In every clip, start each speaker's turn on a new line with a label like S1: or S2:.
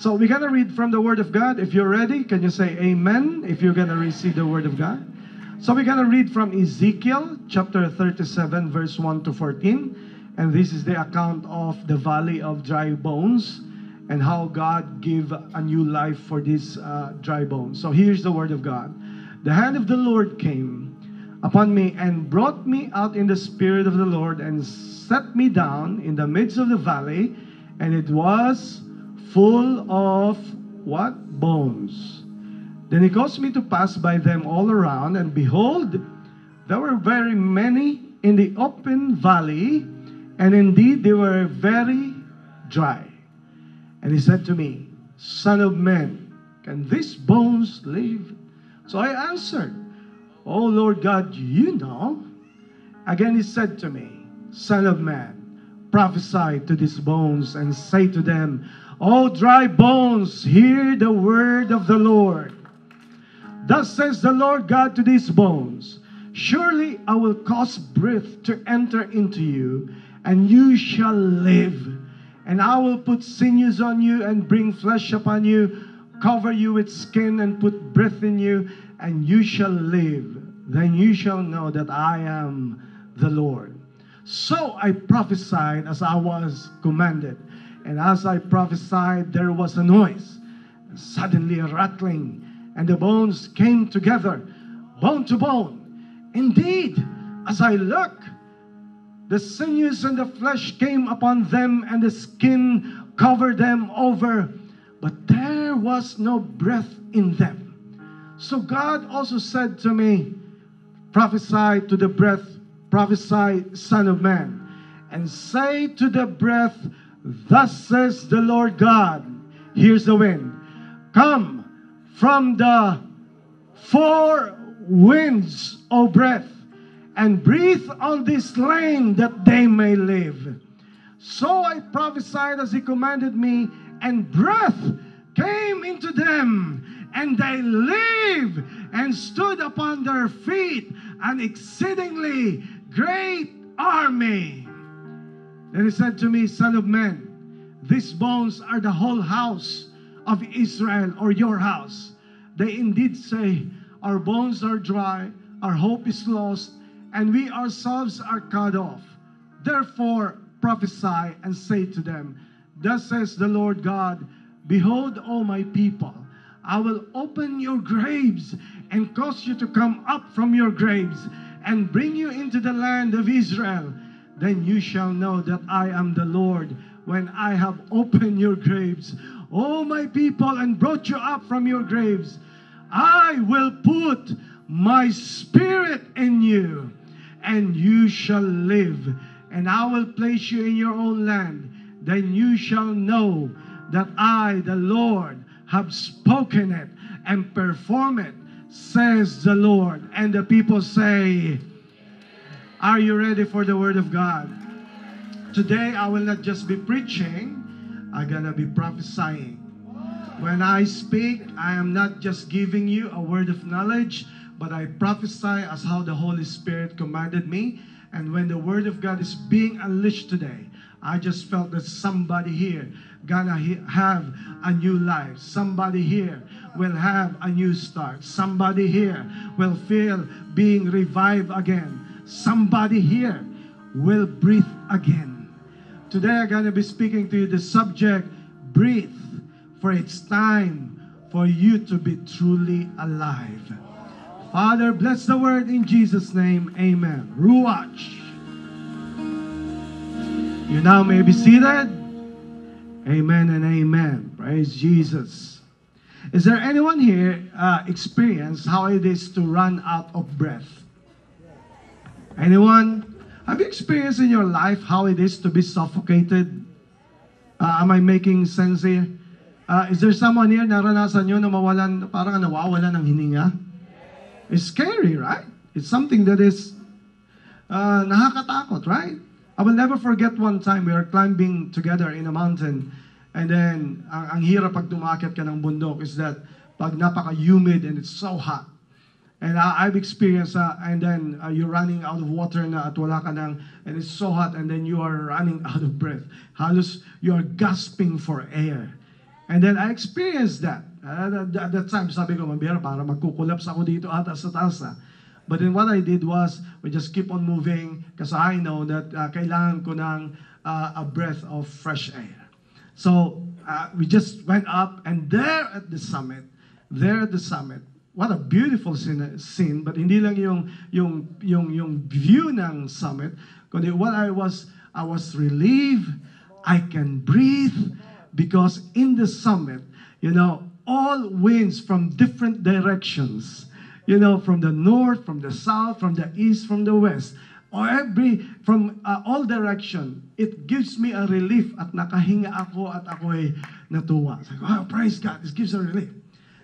S1: So we're going to read from the Word of God. If you're ready, can you say amen if you're going to receive the Word of God? So we're going to read from Ezekiel chapter 37, verse 1 to 14. And this is the account of the valley of dry bones and how God gave a new life for these dry bones. So here's the Word of God. The hand of the Lord came upon me and brought me out in the Spirit of the Lord and set me down in the midst of the valley, and it was full of what? Bones. Then he caused me to pass by them all around, and behold, there were very many in the open valley, and indeed they were very dry. And he said to me, Son of man, can these bones live? So I answered, O Lord God, you know. Again he said to me, Son of man, prophesy to these bones and say to them, O dry bones, hear the word of the Lord. Thus says the Lord God to these bones, surely I will cause breath to enter into you, and you shall live. And I will put sinews on you and bring flesh upon you, cover you with skin and put breath in you, and you shall live. Then you shall know that I am the Lord. So I prophesied as I was commanded. And as I prophesied, there was a noise, and suddenly a rattling, and the bones came together, bone to bone. Indeed, as I looked, the sinews and the flesh came upon them, and the skin covered them over, but there was no breath in them. So God also said to me, prophesy to the breath, prophesy, Son of man, and say to the breath, thus says the Lord God, here's the wind, come from the four winds, O breath, and breathe on this land that they may live. So I prophesied as he commanded me, and breath came into them, and they lived and stood upon their feet, an exceedingly great army. Then he said to me, Son of man, these bones are the whole house of Israel, or your house. They indeed say, our bones are dry, our hope is lost, and we ourselves are cut off. Therefore prophesy and say to them, thus says the Lord God, behold, O my people, I will open your graves and cause you to come up from your graves and bring you into the land of Israel. Then you shall know that I am the Lord when I have opened your graves, O my people, and brought you up from your graves. I will put my spirit in you, and you shall live, and I will place you in your own land. Then you shall know that I, the Lord, have spoken it and perform it, says the Lord. And the people say, are you ready for the Word of God? Today, I will not just be preaching, I'm going to be prophesying. When I speak, I am not just giving you a word of knowledge, but I prophesy as how the Holy Spirit commanded me. And when the Word of God is being unleashed today, I just felt that somebody here gonna have a new life. Somebody here will have a new start. Somebody here will feel being revived again. Somebody here will breathe again. Today I'm gonna be speaking to you the subject, breathe, for it's time for you to be truly alive. Father, bless the word in Jesus' name. Amen. Ruach. You now may be seated. Amen and amen. Praise Jesus. Is there anyone here experience how it is to run out of breath? Anyone? Have you experienced in your life how it is to be suffocated? Am I making sense here? Is there someone here naranasan nyo na mawalan, parang nawawalan ng hininga? It's scary, right? It's something that is nakakatakot, right? I will never forget one time we were climbing together in a mountain, and then ang hirap pag tumakyat ka ng bundok is that pag napaka-humid and it's so hot. And I've experienced, and then you're running out of water na at wala ka nang, and it's so hot, and then you are running out of breath. Halos, you are gasping for air. And then I experienced that. At that time, sabi ko, mabiyara, para magkukulaps ako dito ata sa taas. But then what I did was, we just keep on moving kasi I know that kailangan ko ng a breath of fresh air. So we just went up, and there at the summit, what a beautiful scene, but hindi lang yung view ng summit, kundi what I was relieved, I can breathe, because in the summit, all winds from different directions, from the north, from the south, from the east, from the west, or from all direction, it gives me a relief at nakahinga ako at ako ay natuwa. Oh, praise God, this gives a relief.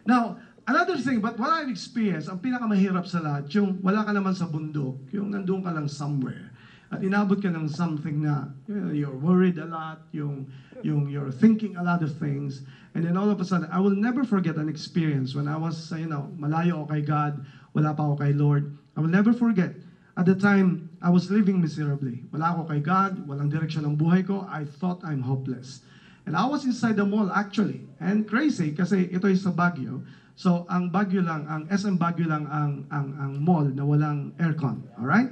S1: Now, another thing, but what I've experienced, ang pinakamahirap sa lahat, yung wala ka naman sa bundok, yung nandun ka lang somewhere, at inabot ka ng something na you're worried a lot, you're thinking a lot of things, and then all of a sudden, I will never forget an experience when I was, malayo ako kay God, wala pa ako kay Lord. I will never forget. At the time, I was living miserably. Wala ako kay God, walang direksyon ng buhay ko. I thought I'm hopeless. And I was inside the mall actually, and crazy kasi ito is sa Baguio. So ang Baguio lang, ang SM Baguio lang ang mall na walang aircon, all right?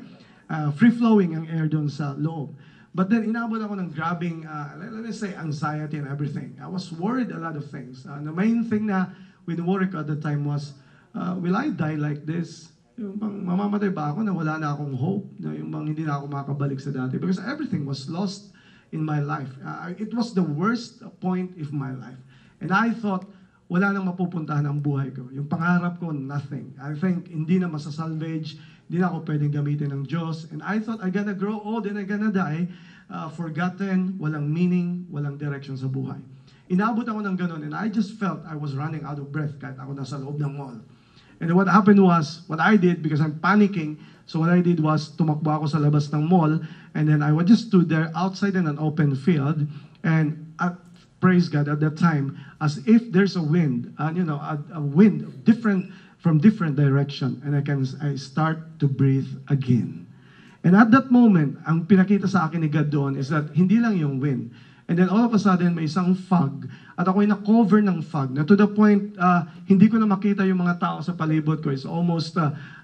S1: Free-flowing ang air doon sa loob. But then, inabot ako ng grabbing, let me say, anxiety and everything. I was worried a lot of things. The main thing na worry ko at the time was, will I die like this? Yung bang mamamatay ba ako na wala na akong hope? Yung bang hindi na ako makabalik sa dati? Because everything was lost in my life. It was the worst point of my life. And I thought, wala nang mapupuntahan ang buhay ko. Yung pangarap ko, nothing. I think, hindi na masasalvage, hindi na ako pwedeng gamitin ng Diyos. And I thought, I'm gonna grow old and I'm gonna die, forgotten, walang meaning, walang direction sa buhay. Inabot ako ng ganun, and I just felt I was running out of breath kahit ako nasa loob ng mall. And what happened was, what I did, because I'm panicking, so what I did was, tumakbo ako sa labas ng mall, and then I just stood there outside in an open field, and praise God at that time, as if there's a wind, a wind from different direction, and I start to breathe again. And at that moment, ang pinakita sa akin ni God doon is that hindi lang yung wind. And then all of a sudden, may isang fog, at ako'y na-cover ng fog, na to the point, hindi ko na makita yung mga tao sa palibot ko. It's almost,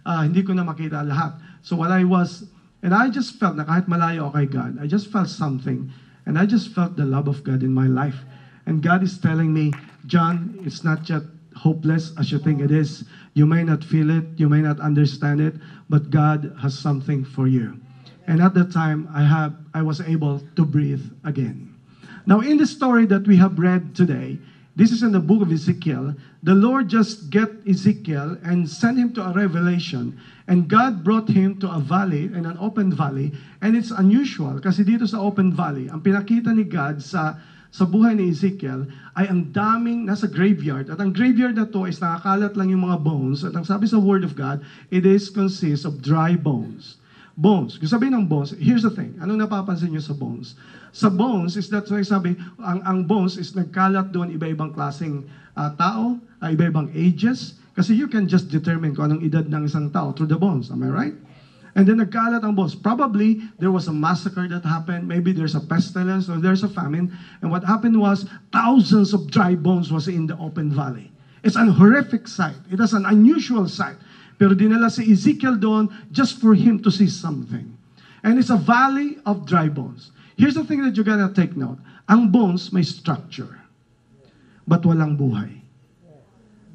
S1: hindi ko na makita lahat. So what and I just felt na kahit malayo ako kay God, I just felt something. And I just felt the love of God in my life. And God is telling me, John, it's not just hopeless as you think it is. You may not feel it, you may not understand it, but God has something for you. And at that time, I was able to breathe again. Now, in the story that we have read today, this is in the book of Ezekiel. The Lord just get Ezekiel and sent him to a revelation. And God brought him to a valley, in an open valley. And it's unusual kasi dito sa open valley, ang pinakita ni God sa buhay ni Ezekiel ay ang daming nasa graveyard. At ang graveyard na to is nakakalat lang yung mga bones. At ang sabi sa Word of God, it consists of dry bones. Bones. Kung sabihin ng bones, here's the thing. Anong napapansin nyo sa bones? Sa bones is that, sabi, ang bones is nagkalat doon iba-ibang klaseng tao, iba-ibang ages. Kasi you can just determine kung anong edad ng isang tao through the bones. Am I right? And then nagkalat ang bones. Probably, there was a massacre that happened. Maybe there's a pestilence or there's a famine. And what happened was, thousands of dry bones was in the open valley. It's an horrific sight. It is an unusual sight. Pero dinala si Ezekiel doon just for him to see something. And it's a valley of dry bones. Here's the thing that you gotta take note. Ang bones may structure, but walang buhay.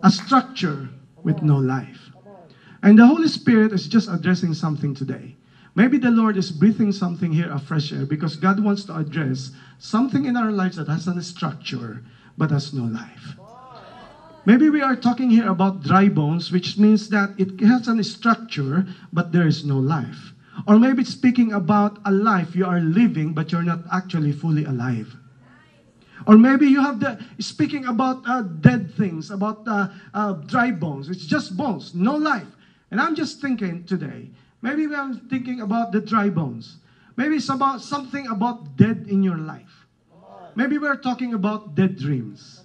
S1: A structure with no life. And the Holy Spirit is just addressing something today. Maybe the Lord is breathing something here of fresh air because God wants to address something in our lives that has a structure but has no life. Maybe we are talking here about dry bones, which means that it has a structure but there is no life. Or maybe it's speaking about a life you are living but you're not actually fully alive. Or maybe you have speaking about dead things, about dry bones. It's just bones, no life. And I'm just thinking today, maybe we are thinking about the dry bones. Maybe it's about something about dead in your life. Maybe we are talking about dead dreams.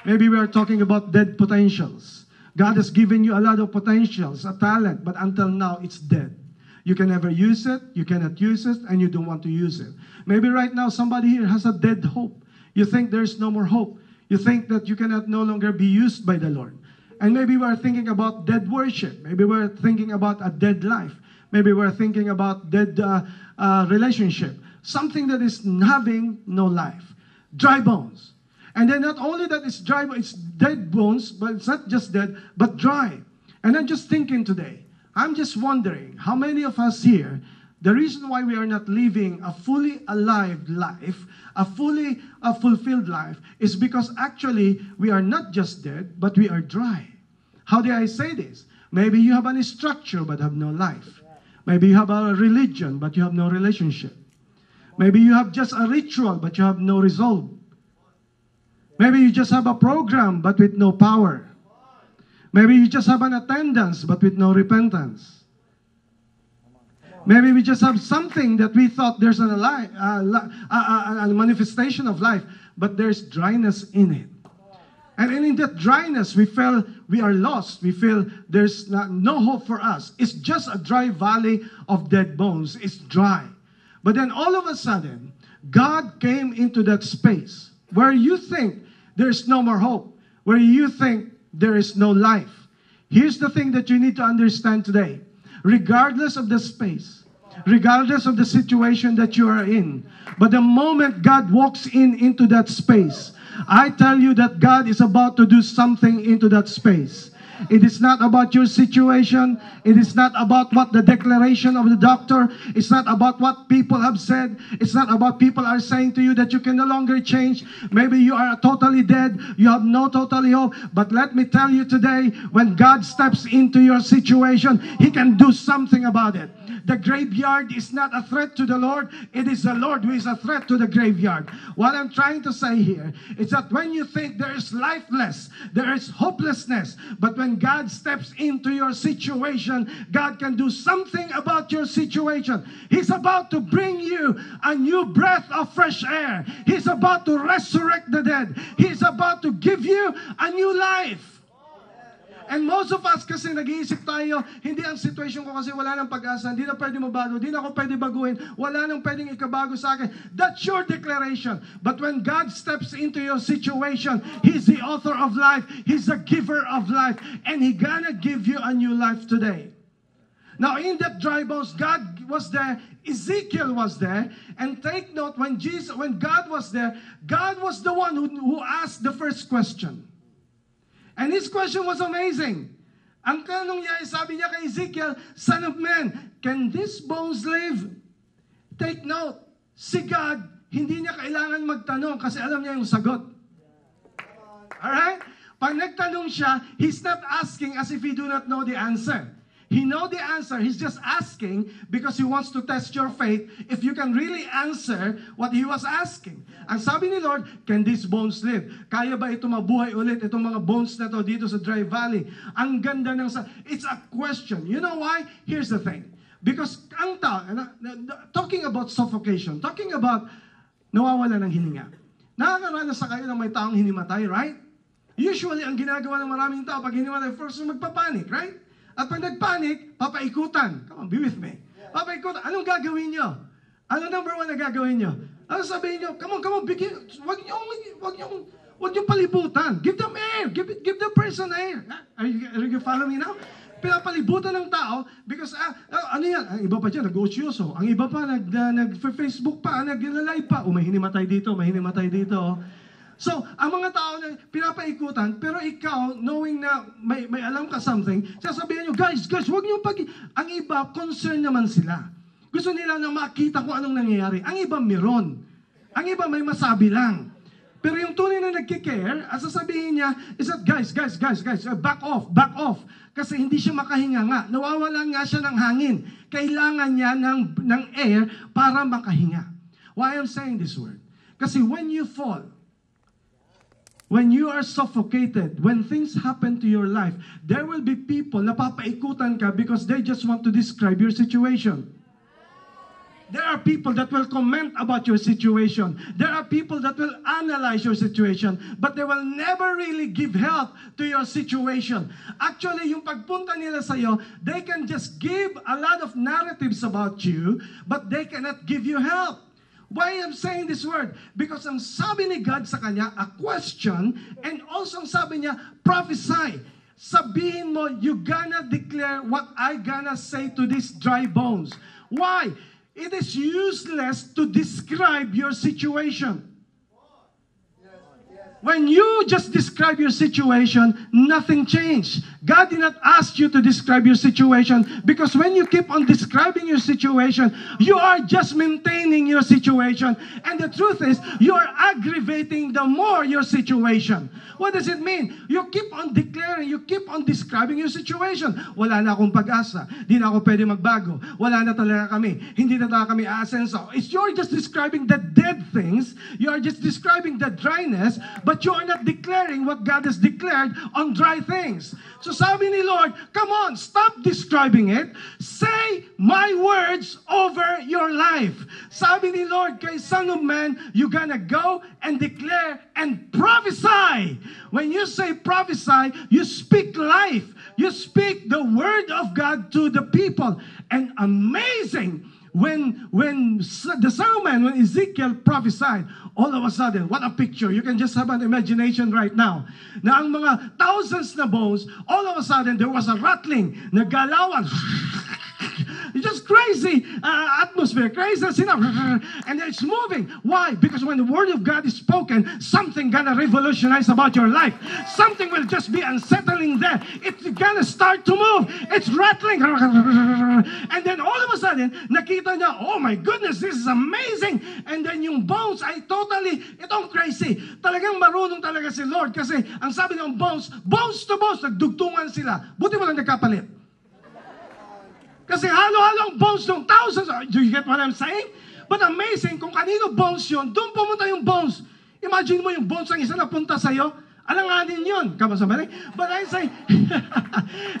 S1: Maybe we are talking about dead potentials. God has given you a lot of potentials, a talent, but until now it's dead. You can never use it, you cannot use it, and you don't want to use it. Maybe right now somebody here has a dead hope. You think there's no more hope. You think that you cannot no longer be used by the Lord. And maybe we're thinking about dead worship. Maybe we're thinking about a dead life. Maybe we're thinking about dead relationship. Something that is having no life. Dry bones. And then not only that it's dry, it's dead bones, but it's not just dead, but dry. And I'm just thinking today, I'm just wondering, how many of us here, the reason why we are not living a fully alive life, a fully fulfilled life, is because actually we are not just dead, but we are dry. How do I say this? Maybe you have any structure but have no life. Maybe you have a religion but you have no relationship. Maybe you have just a ritual but you have no resolve. Maybe you just have a program but with no power. Maybe you just have an attendance but with no repentance. Maybe we just have something that we thought there's a manifestation of life, but there's dryness in it. And in that dryness, we feel we are lost. We feel there's no hope for us. It's just a dry valley of dead bones. It's dry. But then all of a sudden, God came into that space where you think there's no more hope, where you think there is no life. Here's the thing that you need to understand today. Regardless of the space, regardless of the situation that you are in, but the moment God walks into that space, I tell you that God is about to do something into that space. It is not about your situation. It is not about what the declaration of the doctor. It's not about what people have said. It's not about people are saying to you that you can no longer change. Maybe you are totally dead. You have no totally hope. But let me tell you today, when God steps into your situation, He can do something about it. The graveyard is not a threat to the Lord. It is the Lord who is a threat to the graveyard. What I'm trying to say here is that when you think there is lifeless, there is hopelessness, but when God steps into your situation, God can do something about your situation. He's about to bring you a new breath of fresh air. He's about to resurrect the dead. He's about to give you a new life. And most of us kasi nag-iisip tayo, hindi ang situation ko kasi wala nang pag-asa, hindi na pwede mabago, hindi na ako pwede baguhin, wala nang pwedeng ikabago sa akin. That's your declaration. But when God steps into your situation, He's the author of life, He's the giver of life, and He's gonna give you a new life today. Now in that dry bones, God was there, Ezekiel was there, and take note, when God was there, God was the one who asked the first question. And his question was amazing. Ang tanong niya, sabi niya kay Ezekiel, Son of man, can these bones live? Take note, si God, hindi niya kailangan magtanong kasi alam niya yung sagot. Alright? Pag nagtanong siya, he's not asking as if he do not know the answer. He know the answer. He's just asking because he wants to test your faith if you can really answer what he was asking. Ang sabi ni Lord, can these bones live? Kaya ba ito mabuhay ulit, itong mga bones na to dito sa dry valley? Ang ganda ng it's a question. You know why? Here's the thing. Because ang talking about suffocation, talking about nawawala ng hininga. Nakakaranas sa kayo na may taong hinimatay, right? Usually, ang ginagawa ng maraming tao pag hinimatay, first magpapanik, right? At pag nagpanik, papaikutan. Come on, be with me. Papaikutan. Anong gagawin nyo? Ano number one na gagawin nyo? Ano sabihin nyo? Come on, bigyan. Wag nyo palibutan. Give them air. Give the person air. Are you following me now? Pinapalibutan ng tao because, ano yan? Ang iba pa dyan, nag-osyoso. Ang iba pa, nag-Facebook pa, nag-live pa. May hinimatay dito, may hinimatay dito. So, ang mga tao na pinapaikutan, pero ikaw, knowing na may alam ka something, sasabihin nyo, guys, huwag nyo ang iba, concerned naman sila. Gusto nila na makita kung anong nangyayari. Ang iba meron. Ang iba may masabi lang. Pero yung tunay na nagkikare, at sasabihin niya, is that, guys, back off. Kasi hindi siya makahinga nga. Nawawalan nga siya ng hangin. Kailangan niya ng air para makahinga. Why I'm saying this word? Kasi when you fall, when you are suffocated, when things happen to your life, there will be people na papaikutan ka because they just want to describe your situation. There are people that will comment about your situation. There are people that will analyze your situation, but they will never really give help to your situation. Actually, yung pagpunta nila sa'yo, they can just give a lot of narratives about you, but they cannot give you help. Why I'm saying this word? Because ang sabi ni God sa kanya, a question, and also ang sabi niya, prophesy. Sabihin mo, you gonna declare what I gonna say to these dry bones. Why? It is useless to describe your situation. When you just describe your situation, nothing changed. God did not ask you to describe your situation, because when you keep on describing your situation, you are just maintaining your situation. And the truth is, you are aggravating the more your situation. What does it mean? You keep on declaring, you keep on describing your situation. Wala na akong pag-asa. Di na ako pwede magbago. Wala na talaga kami. Hindi na talaga kami aasenso. You're just describing the dead things. You are just describing the dryness, but you are not declaring what God has declared on dry things. So sabi ni Lord, come on, stop describing it. Say my words over your life. Sabi ni Lord kay Son of Man, you're gonna go and declare and prophesy. When you say prophesy, you speak life. You speak the word of God to the people. And amazing, when the Son of Man, when Ezekiel prophesied, all of a sudden, what a picture. You can just have an imagination right now. Na ang mga thousands na bones, all of a sudden, there was a rattling, nagalawan. It's just crazy atmosphere, crazy and it's moving. Why? Because when the word of God is spoken, something gonna revolutionize about your life. Something will just be unsettling there. It's gonna start to move. It's rattling. And then all of a sudden, nakita niya, oh my goodness, this is amazing. And then yung bones ay totally, itong crazy. Talagang marunong talaga si Lord, kasi ang sabi ng bones to bones, nagdugtungan sila. Buti mo lang nagkapalit. Kasi halo-halo ang bones ng thousands. Do you get what I'm saying? But amazing, kung kanino bones yun, doon pumunta yung bones. Imagine mo yung bones ng isa na punta sa'yo. Alanganin yun. Kamasabali? But I say,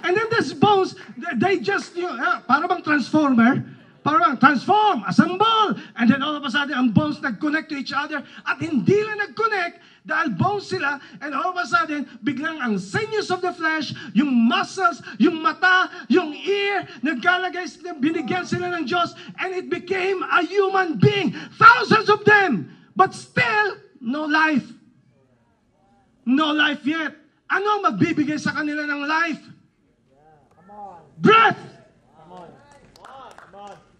S1: and then these bones, they just, para bang transformer, para bang transform, assemble, and then all of a sudden, ang bones nag-connect to each other, at hindi lang nag-connect, dahil bones sila, and all of a sudden, biglang ang sinews of the flesh, yung muscles, yung mata, yung ear, nagkalagay, binigyan sila ng Diyos, and it became a human being. Thousands of them, but still, no life. No life yet. Ano ang magbibigay sa kanila ng life? Breath!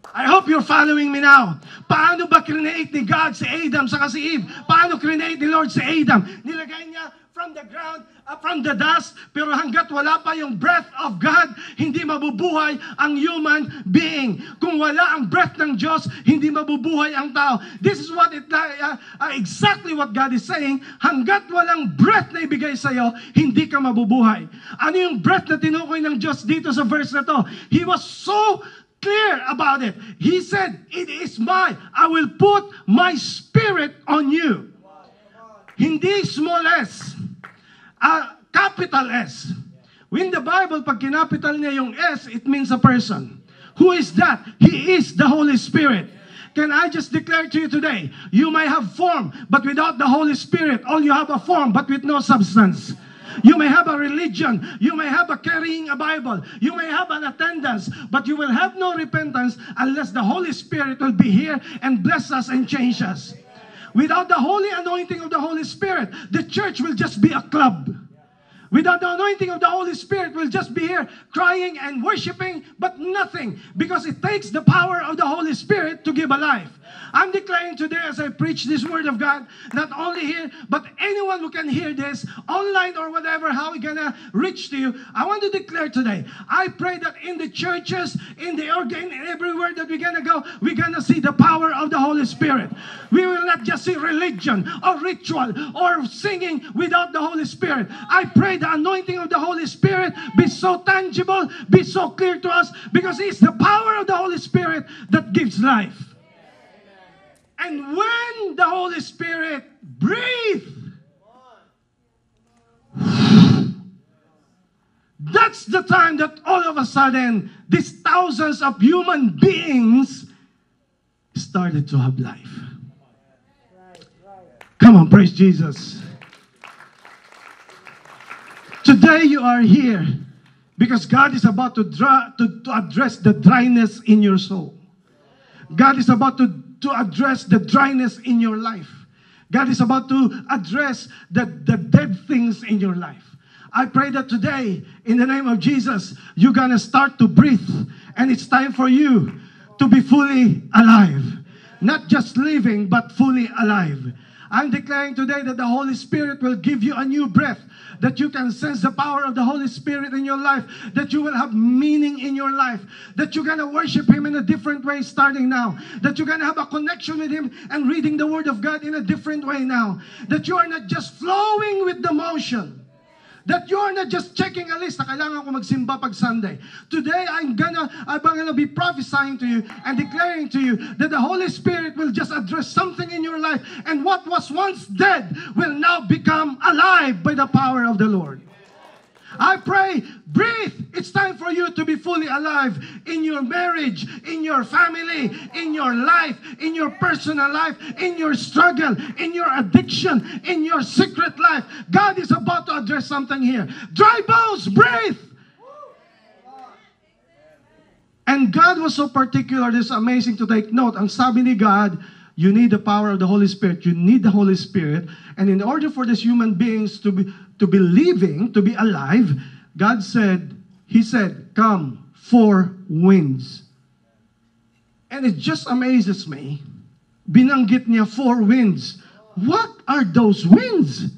S1: I hope you're following me now. Paano ba create ni God si Adam saka si Eve? Paano create ni Lord si Adam? Nilagay niya from the ground, from the dust, pero hanggat wala pa yung breath of God, hindi mabubuhay ang human being. Kung wala ang breath ng Diyos, hindi mabubuhay ang tao. This is what exactly what God is saying. Hanggat walang breath na ibigay sa'yo, hindi ka mabubuhay. Ano yung breath na tinukoy ng Diyos dito sa verse na to? He was so clear about it. He said, it is mine. I will put my spirit on you. Hindi small s, capital S. In the Bible, pag kinapital niya yung S, it means a person. Who is that? He is the Holy Spirit. Can I just declare to you today, you may have form, but without the Holy Spirit, all you have a form, but with no substance. You may have a religion. You may have a carrying a Bible. You may have an attendance, but you will have no repentance unless the Holy Spirit will be here and bless us and change us. Without the holy anointing of the Holy Spirit, the church will just be a club. Without the anointing of the Holy Spirit, we'll just be here crying and worshiping, but nothing. Because it takes the power of the Holy Spirit to give a life. I'm declaring today as I preach this word of God, not only here, but anyone who can hear this, online or whatever, how we're gonna reach to you. I want to declare today, I pray that in the churches, in the organ, everywhere that we're gonna go, we're gonna see the power of the Holy Spirit. We will not just see religion or ritual or singing without the Holy Spirit. I pray the anointing of the Holy Spirit be so tangible, be so clear to us, because it's the power of the Holy Spirit that gives life. And when the Holy Spirit breathes, that's the time that all of a sudden, these thousands of human beings started to have life. Come on, praise Jesus. Today you are here because God is about to address the dryness in your soul. God is about to to address the dryness in your life. God is about to address the dead things in your life. I pray that today, in the name of Jesus, you're going to start to breathe. And it's time for you to be fully alive. Not just living, but fully alive. I'm declaring today that the Holy Spirit will give you a new breath, that you can sense the power of the Holy Spirit in your life, that you will have meaning in your life, that you're going to worship Him in a different way starting now, that you're going to have a connection with Him and reading the Word of God in a different way now, that you are not just flowing with the motion, that you are not just checking a list na kailangan ko magsimba pag Sunday. Today, I'm gonna be prophesying to you and declaring to you that the Holy Spirit will just address something in your life, and what was once dead will now become alive by the power of the Lord. I pray, breathe. It's time for you to be fully alive in your marriage, in your family, in your life, in your personal life, in your struggle, in your addiction, in your secret life. God is about to address something here. Dry bones, breathe. And God was so particular. This is amazing to take note. Ang sabi ni God, you need the power of the Holy Spirit. You need the Holy Spirit. And in order for these human beings to be living, to be alive, God said, He said, come, 4 winds. And it just amazes me. Binanggit niya 4 winds. What are those winds?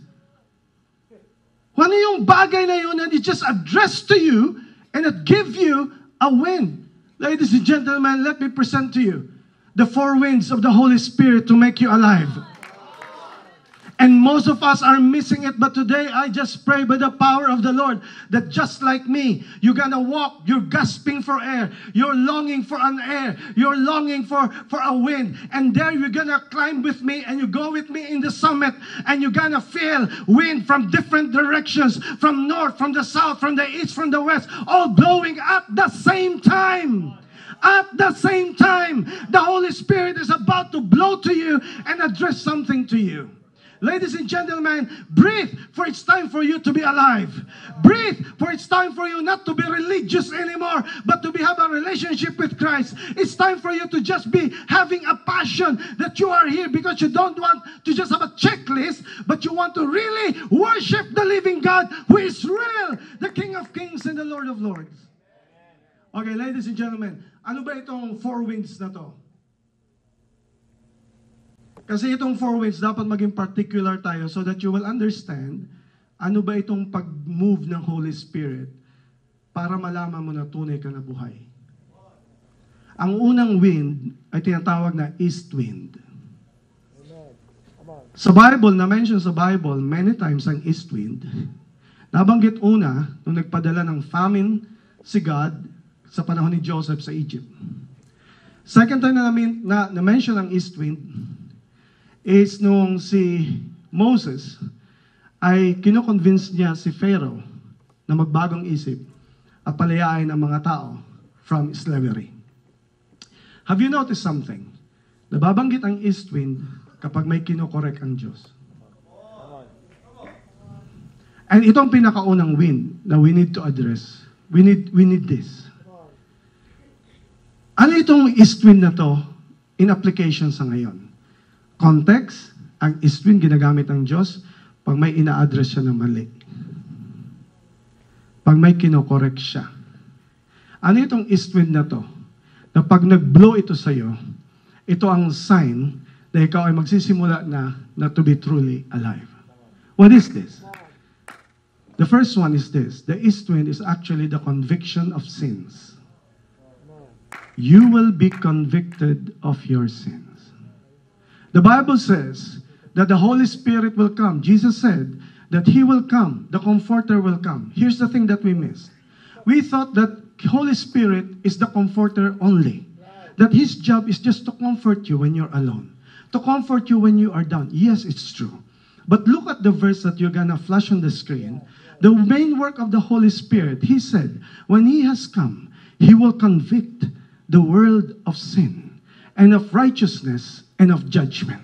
S1: Ano yung bagay na yun and it just addressed to you and it give you a wind? Ladies and gentlemen, let me present to you the 4 winds of the Holy Spirit to make you alive. And most of us are missing it, but today I just pray by the power of the Lord that just like me, you're gonna walk, you're gasping for air, you're longing for an air, you're longing for a wind, and there you're gonna climb with me and you go with me in the summit, and you're gonna feel wind from different directions, from north, from the south, from the east, from the west, all blowing at the same time. At the same time, the Holy Spirit is about to blow to you and address something to you. Ladies and gentlemen, breathe, for it's time for you to be alive. Breathe, for it's time for you not to be religious anymore, but to have a relationship with Christ. It's time for you to just be having a passion that you are here because you don't want to just have a checklist, but you want to really worship the living God who is real, the King of Kings and the Lord of Lords. Okay, ladies and gentlemen, ano ba itong 4 winds na to? Kasi itong 4 winds, dapat maging particular tayo so that you will understand ano ba itong pag-move ng Holy Spirit para malaman mo na tunay ka na buhay. Ang unang wind ay tinatawag na east wind. Sa Bible, na-mention sa Bible, many times ang east wind. Nabanggit una, nung nagpadala ng famine si God sa panahon ni Joseph sa Egypt. Second time na mention ang east wind is nung si Moses ay kinoconvince niya si Pharaoh na magbagong isip at palayain ang mga tao from slavery. Have you noticed something? Nababanggit ang east wind kapag may kinokorek ang Diyos. And itong pinakaunang wind na we need to address. We need this. Ano itong east wind na to in application sa ngayon? Context, ang east wind ginagamit ng Diyos pag may ina-address siya na mali. Pag may kinokorek siya. Ano itong east wind na to? Na pag nag-blow ito sa'yo, ito ang sign na ikaw ay magsisimula na to be truly alive. What is this? The first one is this. The east wind is actually the conviction of sins. You will be convicted of your sins. The Bible says that the Holy Spirit will come. Jesus said that He will come. The Comforter will come. Here's the thing that we missed. We thought that Holy Spirit is the Comforter only. That His job is just to comfort you when you're alone. To comfort you when you are down. Yes, it's true. But look at the verse that you're gonna flash on the screen. The main work of the Holy Spirit, He said, when He has come, He will convict the world of sin and of righteousness and of judgment.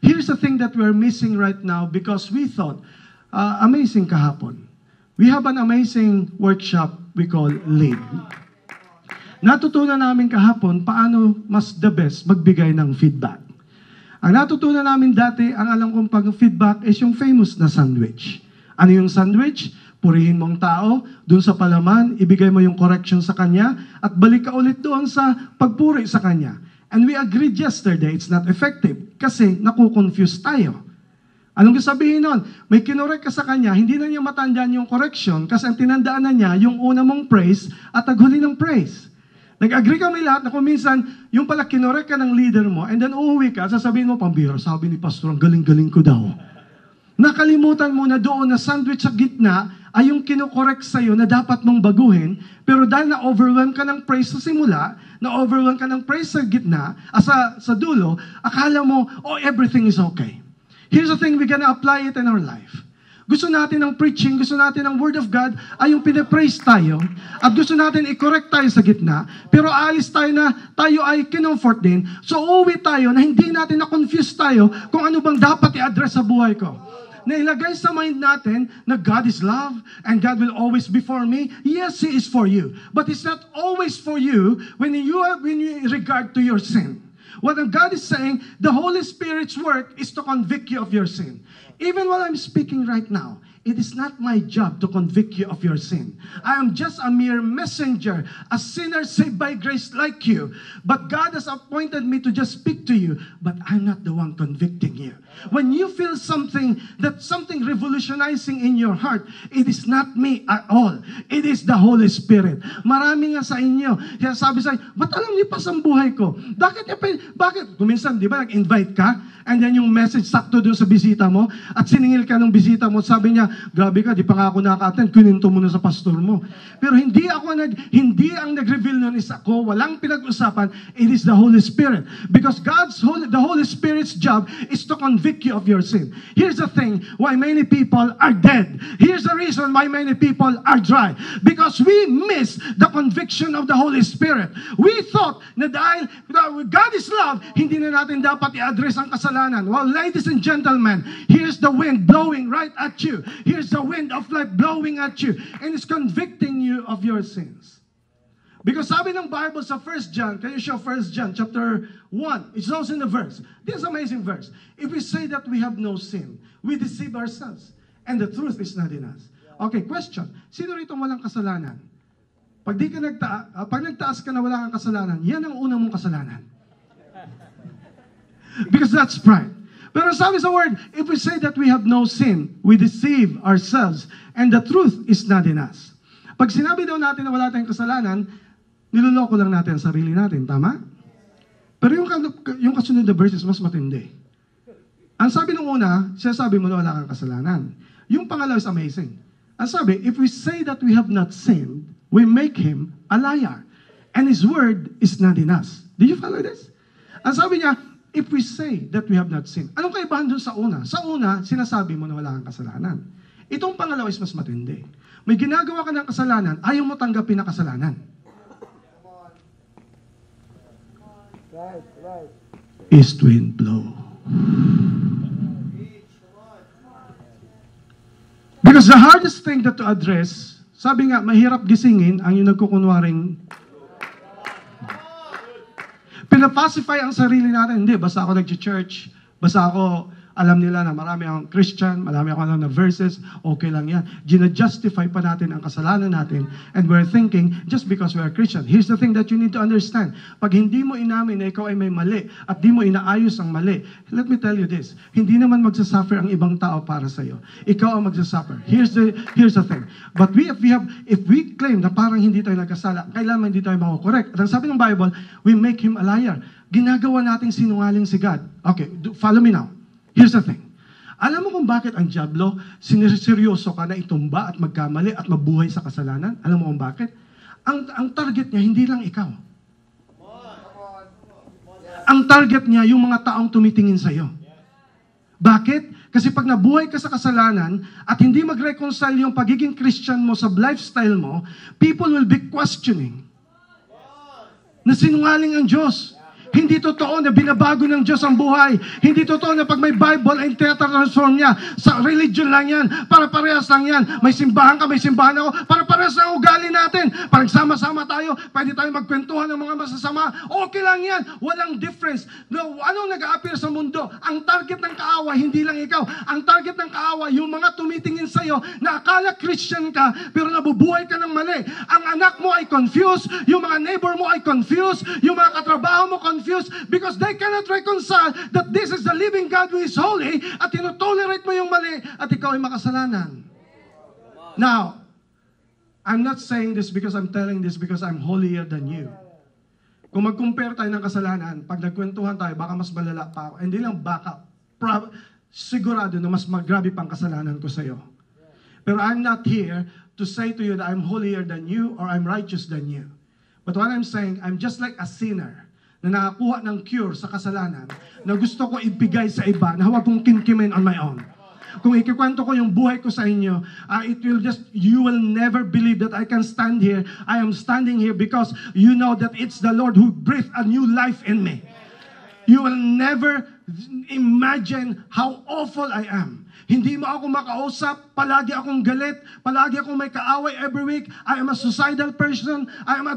S1: Here's the thing that we're missing right now because we thought, amazing kahapon. We have an amazing workshop we call LEAD. Natutunan namin kahapon paano mas the best magbigay ng feedback. Ang natutunan namin dati, ang alam kong pag-feedback is yung famous na sandwich. Ano yung sandwich? Purihin mong tao, dun sa palaman, ibigay mo yung correction sa kanya, at balik ka ulit doon sa pagpuri sa kanya. And we agreed yesterday, it's not effective kasi nakukonfuse tayo. Anong sabihin nun? May kinorek ka sa kanya, hindi na niya matandaan yung correction kasi ang tinandaan na niya yung una mong praise at naghuli ng praise. Nag-agree kami lahat na kung minsan, yung pala kinorek ka ng leader mo, and then uuwi ka, sasabihin mo, pambira, sabi ni Pastor, ang galing-galing ko daw. Nakalimutan mo na doon na sandwich sa gitna ay yung kinokorek sa'yo na dapat mong baguhin, pero dahil na-overwhelm ka ng praise sa simula, na-overwhelm ka ng praise sa gitna, sa dulo, akala mo, oh, everything is okay. Here's the thing, we're gonna apply it in our life. Gusto natin ng preaching, gusto natin ng Word of God, ay yung pinapraise tayo, at gusto natin i-correct tayo sa gitna, pero alis tayo na tayo ay kinomfort din, so uuwi tayo na hindi natin na-confuse tayo kung ano bang dapat i-address sa buhay ko. Na ilagay sa mind natin na God is love and God will always be for me. Yes, He is for you. But it's not always for you when you regard to your sin. What God is saying, the Holy Spirit's work is to convict you of your sin. Even while I'm speaking right now, it is not my job to convict you of your sin. I am just a mere messenger, a sinner saved by grace like you. But God has appointed me to just speak to you, but I'm not the one convicting you. When you feel something revolutionizing in your heart, it is not me at all. It is the Holy Spirit. Marami nga sa inyo, kaya sabi sa inyo, ba't alam niyo pa sa buhay ko? Bakit? Kuminsan, di ba, nag-invite ka, and then yung message sakto doon sa bisita mo, at siningil ka ng bisita mo, sabi niya, grabe ka, di pa nga ako naka-attend, kuninto mo na sa pastor mo. Pero hindi ang nag-reveal nun is ako, walang pinag-usapan, it is the Holy Spirit. Because the Holy Spirit's job is to convict you of your sin. Here's the thing, why many people are dead. Here's the reason why many people are dry. Because we miss the conviction of the Holy Spirit. We thought na dahil God is love, hindi na natin dapat i-address ang kasalanan. Well, ladies and gentlemen, here's the wind blowing right at you. Here's the wind of life blowing at you. And it's convicting you of your sins. Because sabi ng Bible sa 1 John, can you show 1 John chapter 1? It's also in the verse. This is an amazing verse. If we say that we have no sin, we deceive ourselves. And the truth is not in us. Okay, question. Sino rito walang kasalanan? Pag nagtaas ka na wala kang kasalanan, yan ang una mong kasalanan. Because that's pride. Pero sabi sa word, if we say that we have no sin, we deceive ourselves, and the truth is not in us. Pag sinabi daw natin na wala tayong kasalanan, niloloko lang natin ang sarili natin, tama? Pero yung kasunod na verses mas matindi. Ang sabi nung una, sinasabi mo na wala kang kasalanan. Yung pangalawa is amazing. Ang sabi, if we say that we have not sinned, we make Him a liar. And His word is not in us. Did you follow this? Ang sabi niya, if we say that we have not sinned. Anong kaibahan doon sa una? Sa una, sinasabi mo na wala kang kasalanan. Itong pangalawa is mas matindi. May ginagawa ka ng kasalanan, ayaw mo tanggapin na kasalanan. Right. East wind blow. Because the hardest thing that to address, sabi nga, mahirap gisingin ang yung nagkukunwaring pinapacify ang sarili natin. Hindi, basta ako nag-church, basta ako alam nila na marami akong Christian, marami akong alam na verses, okay lang yan. Gina-justify pa natin ang kasalanan natin, and we're thinking, just because we are Christian. Here's the thing that you need to understand. Pag hindi mo inamin na ikaw ay may mali, at di mo inaayos ang mali, let me tell you this, hindi naman magsasuffer ang ibang tao para sa'yo. Ikaw ang magsasuffer. Here's the thing. But if we claim na parang hindi tayo nagkasala, kailangan hindi tayo mako-correct. At ang sabi ng Bible, we make Him a liar. Ginagawa nating sinungaling si God. Okay, follow me now. Here's the thing. Alam mo kung bakit ang diablo siniseryoso ka na itumba at magkamali at mabuhay sa kasalanan? Alam mo kung bakit? Ang target niya hindi lang ikaw. Ang target niya yung mga taong tumitingin sa iyo. Bakit? Kasi pag nabuhay ka sa kasalanan at hindi mag-reconcile yung pagiging Christian mo sa lifestyle mo, people will be questioning na sinungaling ang Diyos. Hindi totoo na binabago ng Diyos ang buhay. Hindi totoo na pag may Bible ay transform niya. Sa religion lang yan. Para parehas lang yan. May simbahan ka, may simbahan ako. Para parehas lang ugali natin. Parang sama-sama tayo. Pwede tayo magkwentuhan ng mga masasama. Okay lang yan. Walang difference. No, anong nag-a-appear sa mundo? Ang target ng kaaway, hindi lang ikaw. Ang target ng kaaway, yung mga tumitingin sa'yo na akala Christian ka, pero nabubuhay ka ng mali. Ang anak mo ay confused. Yung mga neighbor mo ay confused. Yung mga katrabaho mo confused because they cannot reconcile that this is the living God who is holy at tinotolerate mo yung mali at ikaw ay makasalanan. Now, I'm not saying this because I'm telling this because I'm holier than you. Kung mag-compare tayo ng kasalanan, pag nagkwentuhan tayo, baka mas malala pa ako. Hindi lang baka, sigurado na mas magrabe pang kasalanan ko sa'yo. Pero I'm not here to say to you that I'm holier than you or I'm righteous than you. But what I'm saying, I'm just like a sinner na nakakuha ng cure sa kasalanan na gusto ko ibigay sa iba na huwag kong kimkimin on my own. Kung ikikwento ko yung buhay ko sa inyo, you will never believe that I can stand here. I am standing here because you know that it's the Lord who breathed a new life in me. You will never imagine how awful I am. Hindi mo ako makausap, palagi akong galit, palagi akong may kaaway every week. I am a suicidal person, I am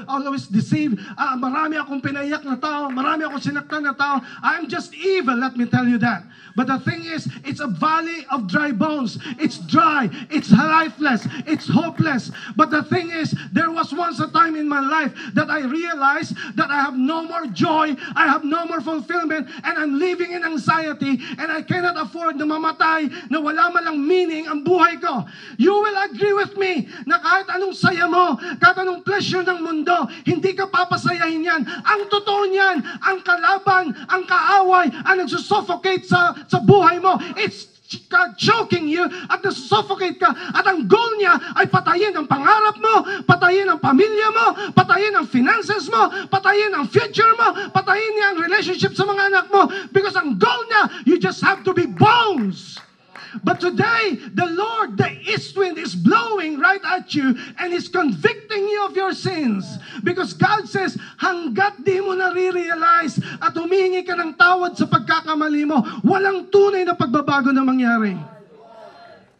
S1: always deceived. Marami akong pinaiyak na tao, marami akong sinaktan na tao. I am just evil, let me tell you that. But the thing is, it's a valley of dry bones. It's dry, it's lifeless, it's hopeless. But the thing is, there was once a time in my life that I realized that I have no more joy, I have no more fulfillment, and I'm living in anxiety, and I cannot afford na mamatay na wala man lang meaning ang buhay ko. You will agree with me na kahit anong saya mo, kahit anong pleasure ng mundo, hindi ka papasayahin yan. Ang totoo niyan, ang kalaban, ang kaaway, ang nagsusuffocate sa buhay mo, it's choking you at nasusuffocate ka at ang goal niya ay patayin ang pangarap mo, patayin ang pamilya mo, patayin ang finances mo, patayin ang future mo, patayin niya ang relationship sa mga anak mo because ang goal niya, you just have to be bones. But today, the Lord, the east wind is blowing right at you and is convicting you of your sins. Because God says, hanggat di mo nare-realize at humingi ka ng tawad sa pagkakamali mo, walang tunay na pagbabago na mangyari.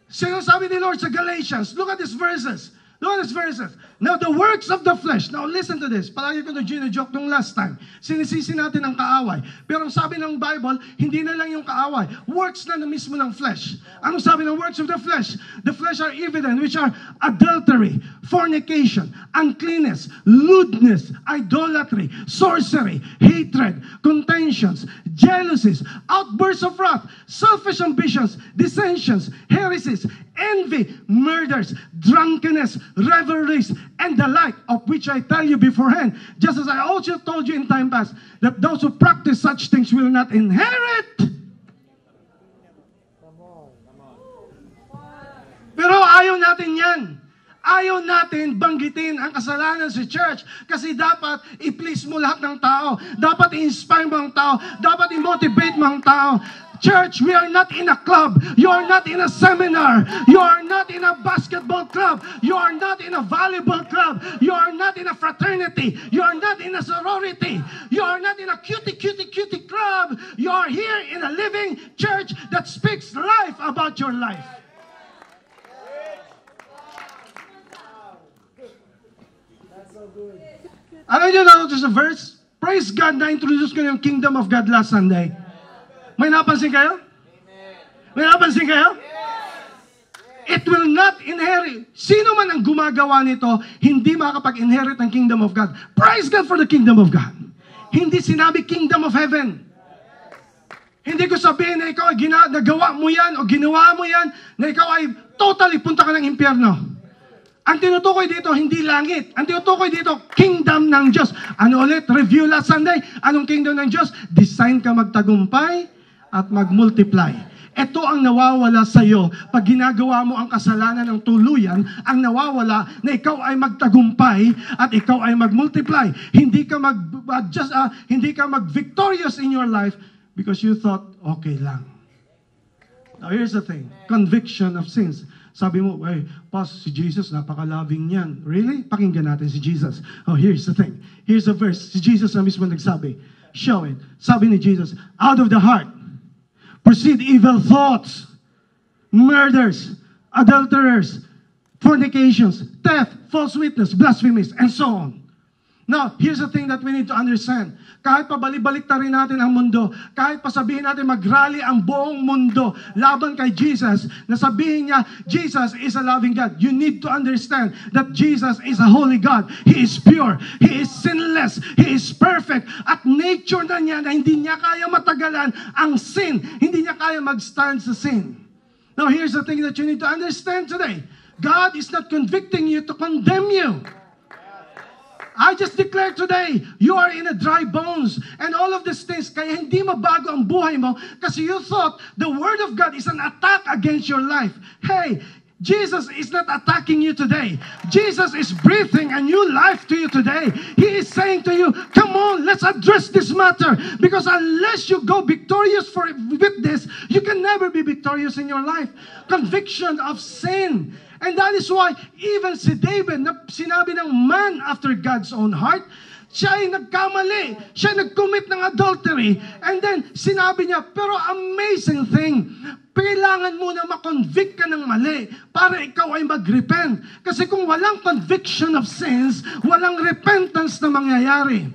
S1: Sinasabi ni Lord sa Galatians, look at these verses. Look at these verses. Now, the works of the flesh. Now, listen to this. Palagi ko na joke nung last time. Sinisisi natin ang kaaway. Pero ang sabi ng Bible, hindi na lang yung kaaway. Works na mismo ng flesh. Anong sabi ng works of the flesh? The flesh are evident, which are adultery, fornication, uncleanness, lewdness, idolatry, sorcery, hatred, contentions, jealousies, outbursts of wrath, selfish ambitions, dissensions, heresies, envy, murders, drunkenness, revelries, and the like, of which I tell you beforehand, just as I also told you in time past, that those who practice such things will not inherit. Pero ayaw natin yan. Ayaw natin banggitin ang kasalanan sa church kasi dapat i-please mo lahat ng tao. Dapat i-inspire mo ang tao. Dapat i-motivate mo ang tao. Church, we are not in a club. You are not in a seminar. You are not in a basketball club. You are not in a volleyball club. You are not in a fraternity. You are not in a sorority. You are not in a cutie club. You are here in a living church that speaks life about your life. Alam niyo na ito sa verse? Praise God, na-introduce ko yung Kingdom of God last Sunday. May napansin kayo? May napansin kayo? It will not inherit. Sino man ang gumagawa nito, hindi makakapag-inherit ng Kingdom of God. Praise God for the Kingdom of God. Hindi sinabi Kingdom of Heaven. Hindi ko sabihin na ikaw ay nagawa mo yan o ginawa mo yan, na ikaw ay totally punta ka ng impyerno. Ang tinutukoy dito, hindi langit. Ang tinutukoy dito, kingdom ng Diyos. Ano ulit? Review last Sunday. Anong kingdom ng Diyos? Design ka magtagumpay at magmultiply. Ito ang nawawala sa iyo pag ginagawa mo ang kasalanan ng tuluyan, ang nawawala na ikaw ay magtagumpay at ikaw ay magmultiply. Hindi ka mag-victorious in your life because you thought, okay lang. Now here's the thing, conviction of sins. Sabi mo, hey, Pas, si Jesus, napaka-loving niyan. Really? Pakinggan natin si Jesus. Oh, here's the thing. Here's the verse. Si Jesus na mismo nagsabi, Show it. Sabi ni Jesus, out of the heart proceed evil thoughts, murders, adulterers, fornications, theft, false witness, blasphemies, and so on. Now, here's the thing that we need to understand. Kahit pabalik-balik ta rin natin ang mundo, kahit pasabihin natin mag-rally ang buong mundo laban kay Jesus, na sabihin niya, Jesus is a loving God. You need to understand that Jesus is a holy God. He is pure. He is sinless. He is perfect. At nature na niya na hindi niya kaya matagalan ang sin. Hindi niya kaya mag-stand sa sin. Now, here's the thing that you need to understand today. God is not convicting you to condemn you. I just declare today, you are in a dry bones and all of these things, kaya hindi mabago ang buhay mo kasi you thought the Word of God is an attack against your life. Hey, Jesus is not attacking you today. Jesus is breathing a new life to you today. He is saying to you, come on, let's address this matter. Because unless you go victorious with this, you can never be victorious in your life. Conviction of sin. And that is why even si David, na sinabi ng man after God's own heart, siya ay nagkamali. Siya nag-commit ng adultery. And then, sinabi niya, pero amazing thing, kailangan mo na makonvict ka ng mali para ikaw ay mag-repent. Kasi kung walang conviction of sins, walang repentance na mangyayari.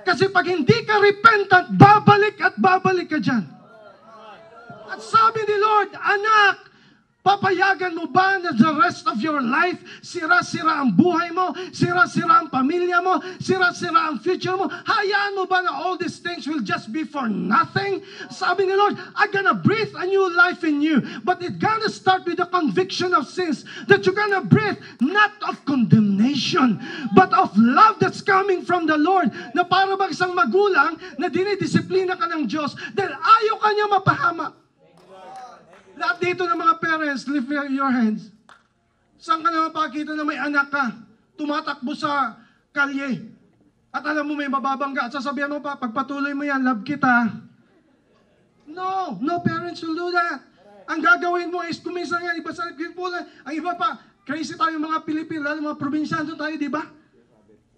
S1: Kasi pag hindi ka repentant, babalik at babalik ka dyan. At sabi ni Lord, anak, papayagan mo ba na the rest of your life, sira-sira ang buhay mo, sira-sira ang pamilya mo, sira-sira ang future mo? Hayaan mo ba na all these things will just be for nothing? Sabi ni Lord, I'm gonna breathe a new life in you. But it's gonna start with the conviction of sins. That you're gonna breathe not of condemnation, but of love that's coming from the Lord. Na para bang isang magulang na dinidisiplina ka ng Diyos dahil ayaw ka niya mapahamak. Lahat dito ng mga parents, lift your hands. Saan ka na mapakita na may anak ka? Tumatakbo sa kalye. At alam mo may mababangga. At sasabihan mo pa, pagpatuloy mo yan, love kita. No parents will do that. Ang gagawin mo is kuminsan yan, iba sa pula. Ang iba pa, crazy tayo mga Pilipino, lalo mga probinsyano tayo, di ba?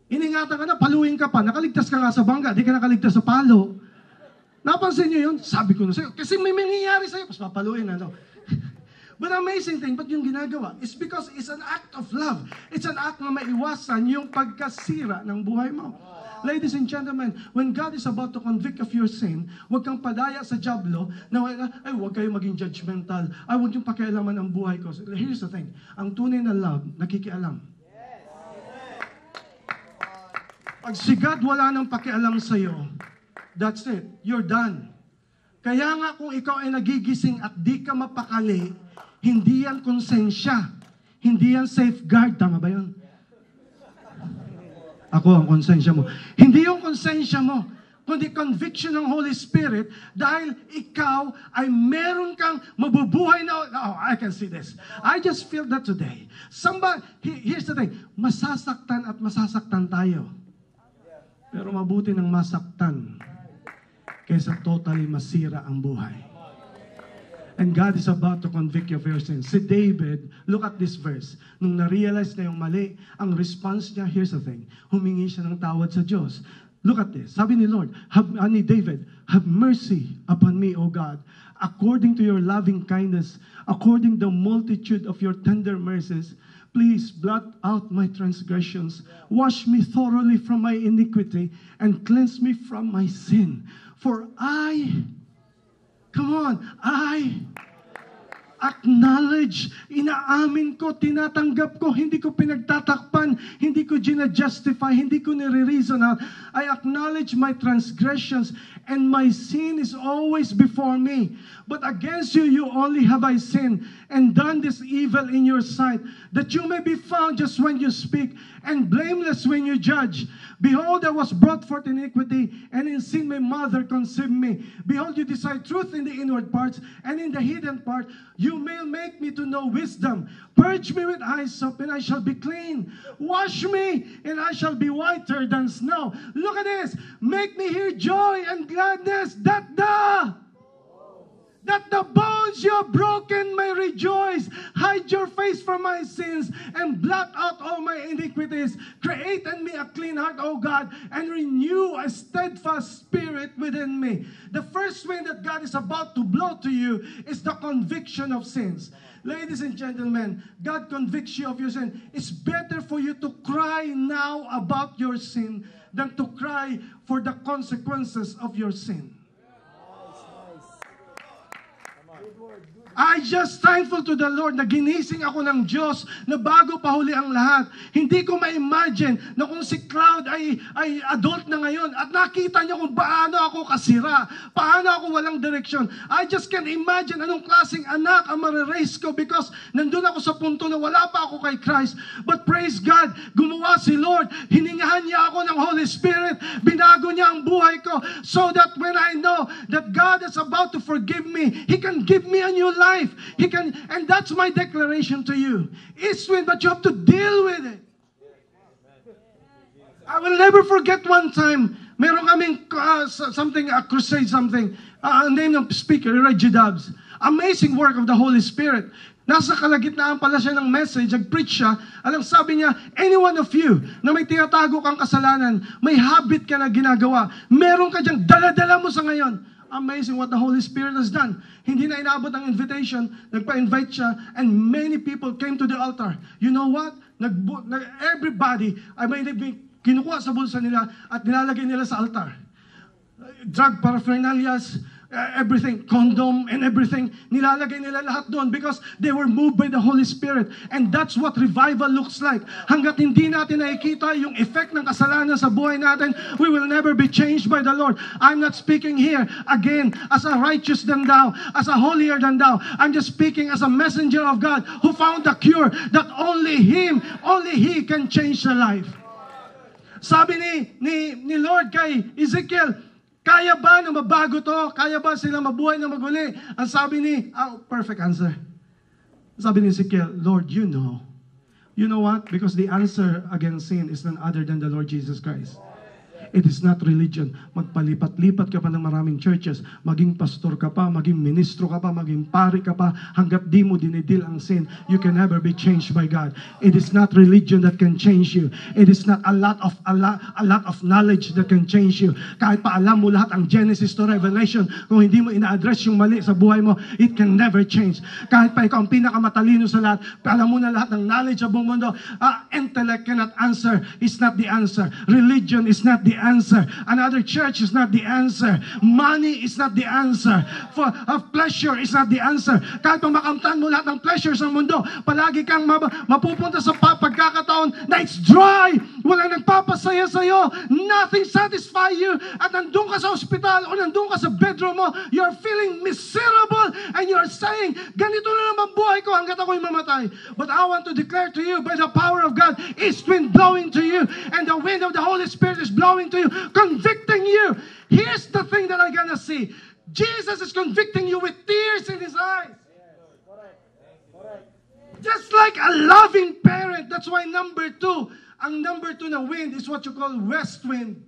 S1: Iningatan ka na, paluin ka pa. Nakaligtas ka nga sa bangga, di ka nakaligtas sa palo. Napansin niyo yun? Sabi ko na sa'yo. Kasi may mangyayari sa'yo. Mas papaluin, ano? But amazing thing, ba't yung ginagawa? It's because it's an act of love. It's an act na maiwasan yung pagkasira ng buhay mo. Ladies and gentlemen, when God is about to convict of your sin, huwag kang padaya sa diablo na, ay, huwag kayo maging judgmental. Ay, huwag yung pakialaman ang buhay ko. Here's the thing. Ang tunay na love, nakikialam. Pag si God wala nang pakialam sa'yo, that's it. You're done. Kaya nga kung ikaw ay nagigising at di ka mapakali, hindi yan konsensya. Hindi yan safeguard. Tama ba yun? Ako ang konsensya mo. Hindi yung konsensya mo, kundi conviction ng Holy Spirit dahil ikaw ay meron kang mabubuhay na, oh, I can see this. I just feel that today. Here's the thing, masasaktan at masasaktan tayo. Pero mabuti ng masaktan kaysa totally masira ang buhay. And God is about to convict you of your sins. Si David, look at this verse. Nung na-realize na yung mali, ang response niya, here's the thing, humingi siya ng tawad sa Diyos. Look at this. Sabi ni Lord, ni David, have mercy upon me, O God, according to your loving kindness, according the multitude of your tender mercies. Please blot out my transgressions. Wash me thoroughly from my iniquity and cleanse me from my sin. For I acknowledge, inaamin ko, tinatanggap ko, hindi ko pinagtatakpan, hindi ko gina-justify, hindi ko nire-reason out. I acknowledge my transgressions and my sin is always before me. But against you, you only have I sinned and done this evil in your sight, that you may be found just when you speak and blameless when you judge. Behold, I was brought forth in iniquity, and in sin my mother conceived me. Behold, you decide truth in the inward parts, and in the hidden part you may make me to know wisdom. Purge me with hyssop, and I shall be clean. Wash me, and I shall be whiter than snow. Look at this. Make me hear joy and gladness, that that the bones you have broken may rejoice. Hide your face from my sins and blot out all my iniquities. Create in me a clean heart, O God, and renew a steadfast spirit within me. The first wind that God is about to blow to you is the conviction of sins. Ladies and gentlemen, God convicts you of your sin. It's better for you to cry now about your sin than to cry for the consequences of your sin. I just thankful to the Lord na ginising ako ng Diyos na bago pa huli ang lahat. Hindi ko ma-imagine na kung si Cloud ay adult na ngayon at nakita niya kung paano ako kasira, paano ako walang direksyon. I just can't imagine anong klaseng anak ang mariraise ko because nandun ako sa punto na wala pa ako kay Christ. But praise God, gumawa si Lord. Hiningahan niya ako ng Holy Spirit. Binago niya ang buhay ko so that when I know that God is about to forgive me, He can give me a new life. He can, and that's my declaration to you. It's when, but you have to deal with it. I will never forget one time, meron kaming a crusade, name ng speaker, Reggie Dobbs. Amazing work of the Holy Spirit. Nasa kalagitnaan pala siya ng message, nag-preach siya. Alam, sabi niya, any one of you na may tinatago kang kasalanan, may habit ka na ginagawa, meron ka diyang dala-dala mo sa ngayon. Amazing what the Holy Spirit has done. Hindi na inabot ang invitation, nagpa-invite siya, and many people came to the altar. You know what? Everybody ay may kinukuha sa bulsa nila at nilalagay nila sa altar. Drug paraphernalias, everything, condom and everything, nilalagay nila lahat doon because they were moved by the Holy Spirit. And that's what revival looks like. Hanggat hindi natin nakikita yung effect ng kasalanan sa buhay natin, we will never be changed by the Lord. I'm not speaking here, again, as a righteous than thou, as a holier than thou. I'm just speaking as a messenger of God who found the cure that only He can change the life. Sabi ni Lord kay Ezekiel, kaya ba na mabago to? Kaya ba sila mabuhay na maguli? Ang sabi perfect answer. Sabi ni Ezekiel, Lord, you know. You know what? Because the answer against sin is none other than the Lord Jesus Christ. It is not religion. Magpalipat-lipat ka pa ng maraming churches. Maging pastor ka pa, maging ministro ka pa, maging pari ka pa. Hanggat di mo dinidil ang sin, you can never be changed by God. It is not religion that can change you. It is not a lot of knowledge that can change you. Kahit pa alam mo lahat ang Genesis to Revelation, kung hindi mo ina-address yung mali sa buhay mo, it can never change. Kahit pa ikaw ang pinakamatalino sa lahat, alam mo na lahat ng knowledge sa buong mundo, intellect cannot answer. It's not the answer. Religion is not the answer. Another church is not the answer. Money is not the answer. Pleasure is not the answer. Kahit pa makamtan mo lahat ng pleasure sa mundo, palagi kang mapupunta sa pagkakataon na it's dry. Walang nagpapasaya sa'yo. Nothing satisfy you. At nandun ka sa ospital o nandun ka sa bedroom mo, you're feeling miserable and you're saying, ganito na naman buhay ko hanggat ako'y mamatay. But I want to declare to you, by the power of God, East wind blowing to you, and the wind of the Holy Spirit is blowing to you, convicting you. Here's the thing that I'm gonna see. Jesus is convicting you with tears in His eyes. Just like a loving parent. That's why number 2, ang number 2 na wind is what you call west wind.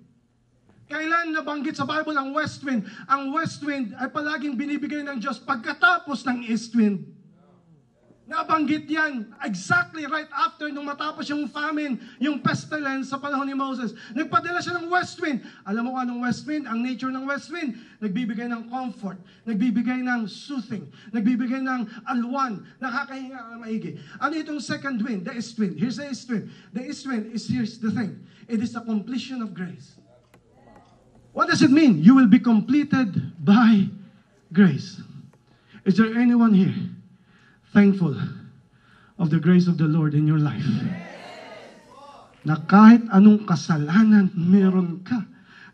S1: Kailan nabanggit sa Bible ang west wind? Ang west wind ay palaging binibigay ng Diyos pagkatapos ng east wind. Nabanggit yan exactly right after nung matapos yung famine, yung pestilence sa panahon ni Moses. Nagpadala siya ng west wind. Alam mo kung anong west wind? Ang nature ng west wind, nagbibigay ng comfort, nagbibigay ng soothing, nagbibigay ng alwan, nakakahinga ang maigi. Ano itong second wind? The east wind. Here's the east wind. The east wind is, here's the thing. It is the completion of grace. What does it mean? You will be completed by grace. Is there anyone here thankful of the grace of the Lord in your life? Na kahit anong kasalanan meron ka,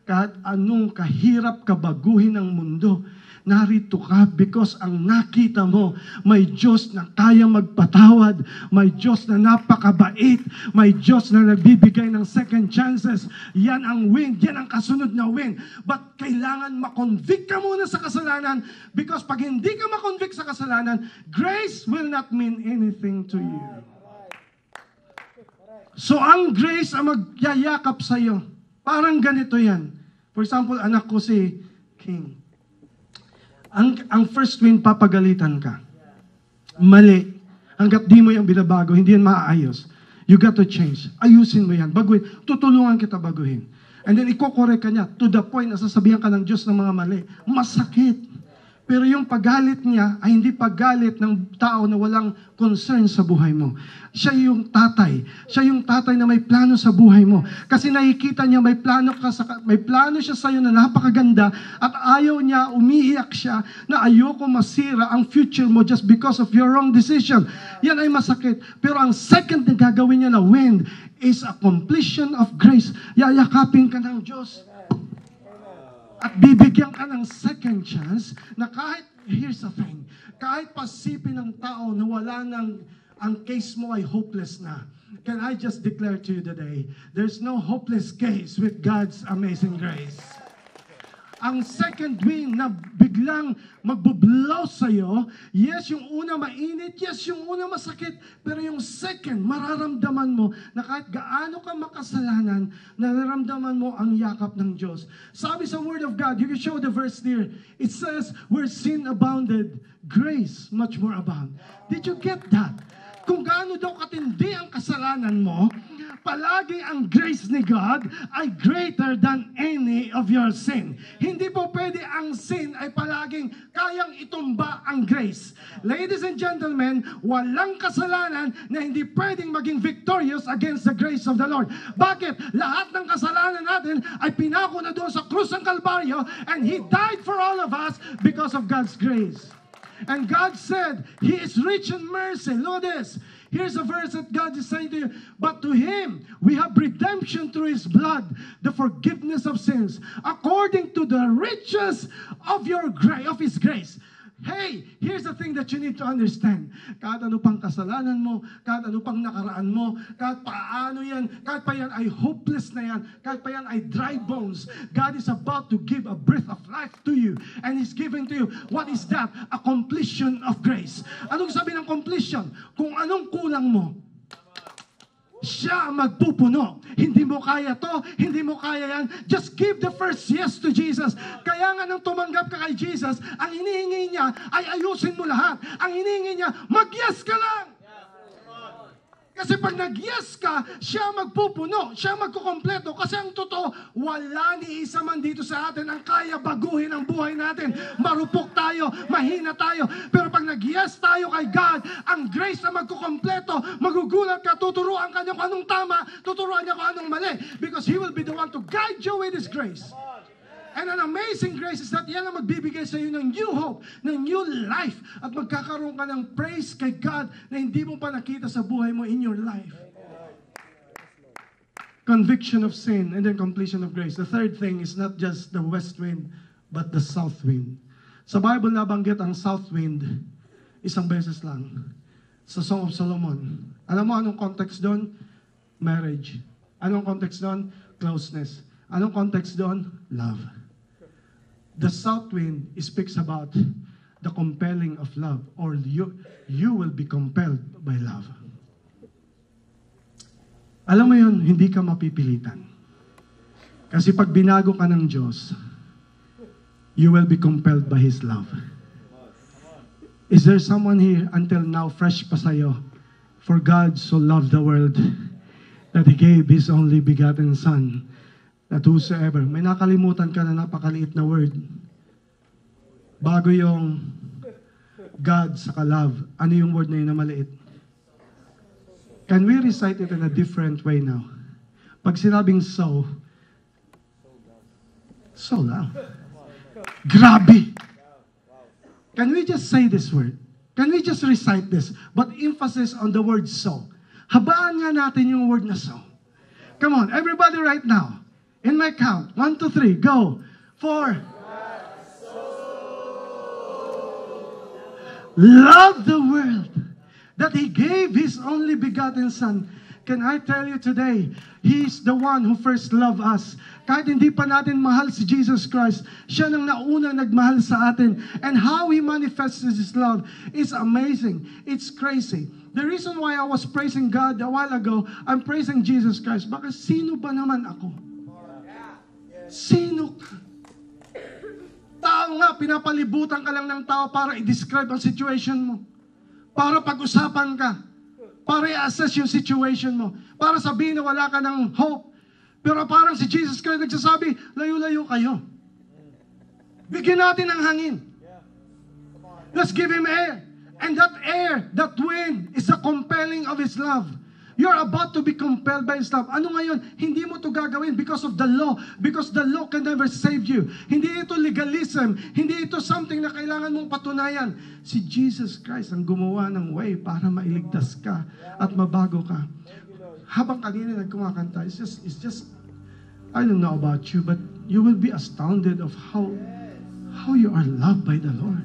S1: kahit anong kahirap kabaguhin ng mundo, narito ka because ang nakita mo, may Diyos na kaya magpatawad, may Diyos na napakabait, may Diyos na nagbibigay ng second chances. Yan ang wind, yan ang kasunod na wind. But kailangan makonvict ka muna sa kasalanan, because pag hindi ka makonvict sa kasalanan, grace will not mean anything to you. So ang grace ang magyayakap sa'yo. Parang ganito yan. For example, anak ko si King. Ang first wind, papagalitan ka. Mali. Hanggat di mo yung binabago, hindi yan maayos. You got to change. Ayusin mo yan. Baguhin. Tutulungan kita baguhin. And then, iko-correct ka niya to the point na sasabihan ka ng Diyos ng mga mali. Masakit. Pero yung paggalit niya ay hindi paggalit ng tao na walang concern sa buhay mo. Siya yung tatay. Siya yung tatay na may plano sa buhay mo. Kasi nakikita niya may plano siya sa iyo na napakaganda at ayaw niya, umiiyak siya na ayoko masira ang future mo just because of your wrong decision. Yan ay masakit. Pero ang second na gagawin niya na wind is a completion of grace. Yayakapin ka ng Diyos. At bibigyan ka ng second chance na kahit, here's the thing, kahit pasipin ng tao na wala nang, ang case mo ay hopeless na. Can I just declare to you today, there's no hopeless case with God's amazing grace. Ang second wind na biglang magbublow sa'yo, yes, yung una mainit, yes, yung una masakit, pero yung second, mararamdaman mo na kahit gaano ka makasalanan, nararamdaman mo ang yakap ng Diyos. Sabi sa Word of God, you can show the verse there, it says, where sin abounded, grace much more abound. Did you get that? Kung gaano daw katindi ang kasalanan mo, palagi ang grace ni God ay greater than any of your sin. Hindi po pwede ang sin ay palaging kayang itumba ang grace. Ladies and gentlemen, walang kasalanan na hindi pwedeng maging victorious against the grace of the Lord. Bakit? Lahat ng kasalanan natin ay pinako na doon sa krus ng Kalbaryo and He died for all of us because of God's grace. And God said, He is rich in mercy. Look at this. Here's a verse that God is saying to you. But to Him, we have redemption through His blood, the forgiveness of sins, according to the riches of His grace. Hey, here's the thing that you need to understand. Kahit ano pang kasalanan mo, kahit ano pang nakaraan mo, kahit paano yan, kahit pa yan ay hopeless na yan, kahit pa yan ay dry bones, God is about to give a breath of life to you. And He's giving to you, what is that? A completion of grace. Anong sabi ng completion? Kung anong kulang mo, siya magpupuno. Hindi mo kaya to, hindi mo kaya yan. Just give the first yes to Jesus. Kaya nga nang tumanggap ka kay Jesus, ang hinihingi niya ay ayusin mo lahat. Ang hinihingi niya, mag-yes ka lang. Kasi pag nag-yes ka, siya magpupuno, siya magkukompleto. Kasi ang totoo, wala ni isa man dito sa atin ang kaya baguhin ang buhay natin. Marupok tayo, mahina tayo. Pero pag nag-yes tayo kay God, ang grace na magkukompleto, magugulat ka, tuturuan ka niya kung anong tama, tuturuan niya kung anong mali. Because He will be the one to guide you with His grace. And an amazing grace is that yan ang magbibigay sa iyo ng new hope, ng new life. At magkakaroon ka ng praise kay God na hindi mo pa nakita sa buhay mo in your life. Conviction of sin and then completion of grace. The third thing is not just the west wind, but the south wind. Sa Bible nabanggit ang south wind isang beses lang. Sa Song of Solomon. Alam mo anong context doon? Marriage. Anong context doon? Closeness. Anong context doon? Love. The south wind speaks about the compelling of love, or you will be compelled by love. Alam mo yun, hindi ka mapipilitan. Kasi pag binago ka ng Diyos, you will be compelled by His love. Is there someone here until now fresh pa sa'yo? For God so loved the world that He gave His only begotten Son, that whosoever, may nakalimutan ka na napakaliit na word. Bago yung God saka love, ano yung word na yun na maliit? Can we recite it in a different way now? Pag sinabing so love. Grabe! Can we just say this word? Can we just recite this? But emphasis on the word so. Habaan nga natin yung word na so. Come on, everybody right now. In my count, 1, 2, 3, go. 4. Love the world that He gave His only begotten Son. Can I tell you today, He's the one who first loved us. Kahit hindi pa natin mahal si Jesus Christ, siya nang nauna nagmahal sa atin. And how He manifests His love is amazing. It's crazy. The reason why I was praising God a while ago, I'm praising Jesus Christ. Bakit sino ba naman ako? Sino ka? Tao o nga, pinapalibutan ka lang ng tao para i-describe ang situation mo. Para pag-usapan ka. Para i-assess yung situation mo. Para sabihin na wala ka ng hope. Pero parang si Jesus Christ nagsasabi, layo-layo kayo. Bigyan natin ng hangin. Let's give Him air. And that air, that wind, is a compelling of His love. You're about to be compelled by His love. Ano ngayon? Hindi mo to gagawin because of the law. Because the law can never save you. Hindi ito legalism. Hindi ito something na kailangan mong patunayan. Si Jesus Christ ang gumawa ng way para mailigtas ka at mabago ka. Habang kanina nagkumakanta, it's just, I don't know about you, but you will be astounded of how you are loved by the Lord.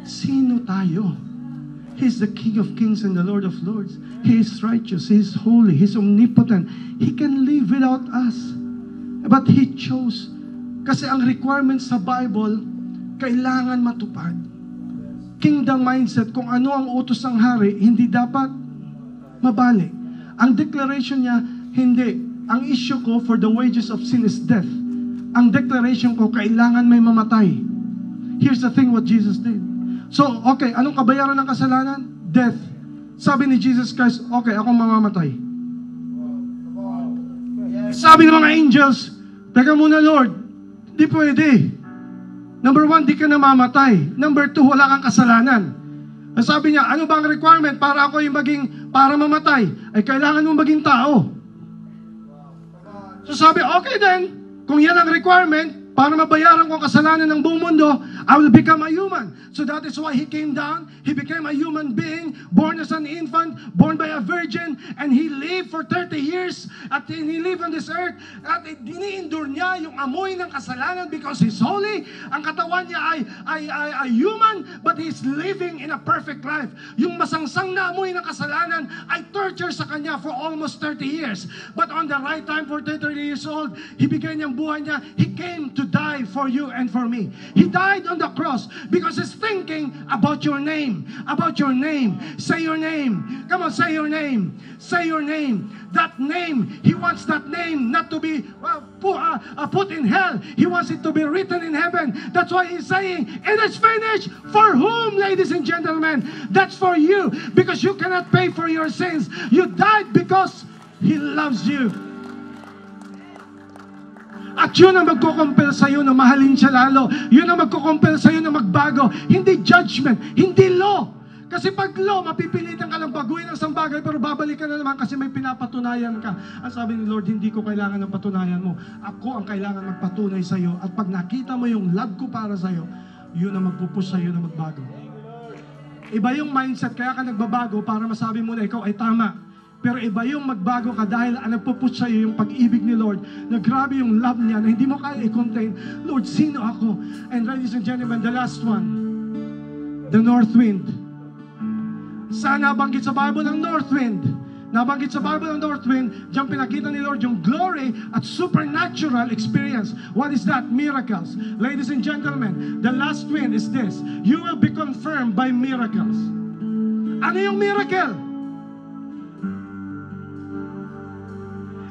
S1: Sino tayo? He is the King of Kings and the Lord of Lords. He is righteous. He is holy. He is omnipotent. He can live without us. But He chose. Kasi ang requirements sa Bible, kailangan matupad. Kingdom mindset, kung ano ang utos ng hari, hindi dapat mabalik. Ang declaration niya, hindi. Ang issue ko, for the wages of sin is death. Ang declaration ko, kailangan may mamatay. Here's the thing what Jesus did. So, okay, anong kabayaran ng kasalanan? Death. Sabi ni Jesus Christ, okay, akong mamamatay. Sabi ng mga angels, teka muna Lord, di pwede. Number 1, di ka namamatay. Number 2, wala kang kasalanan. Sabi niya, ano bang requirement para ako yung para mamatay? Ay kailangan mong maging tao. So sabi, okay then, kung yan ang requirement, para mabayaran ko ang kasalanan ng buong mundo, I will become a human. So that is why He came down. He became a human being, born as an infant, born by a virgin, and He lived for 30 years. At He lived on this earth. At dini-endure niya yung amoy ng kasalanan because He's holy. Ang katawan niya ay human, but He's living in a perfect life. Yung masangsang na amoy ng kasalanan ay torture sa Kanya for almost 30 years. But on the right time, for 30 years old, He began yung buhay niya. He came to die for you and for me. He died on the cross because He's thinking about your name. About your name. Say your name. Come on, say your name. Say your name. That name, He wants that name not to be put in hell. He wants it to be written in heaven. That's why He's saying, it is finished. For whom, ladies and gentlemen? That's for you. Because you cannot pay for your sins. You died because He loves you. At yun ang magkukumpel sa'yo na mahalin siya lalo. Yun ang magkukumpel sa'yo na magbago. Hindi judgment, hindi law. Kasi pag law, mapipilitan ka lang baguhin ang isang bagay, pero babalik ka na naman kasi may pinapatunayan ka. Ang sabi ni Lord, hindi ko kailangan ng patunayan mo. Ako ang kailangan magpatunay sa'yo. At pag nakita mo yung love ko para sa'yo, yun ang magpupush sa'yo na magbago. Iba yung mindset, kaya ka nagbabago para masabi mo na ikaw ay tama. Pero iba yung magbago ka dahil nagpuput sa'yo yung pag-ibig ni Lord na grabe yung love niya na hindi mo kaya i-contain. Lord, sino ako? And ladies and gentlemen, the last one, the north wind. Saan nabanggit sa Bible ng north wind? Nabanggit sa Bible ng north wind, diyan pinakita ni Lord yung glory at supernatural experience. What is that? Miracles. Ladies and gentlemen, the last wind is this. You will be confirmed by miracles. Ano yung miracle?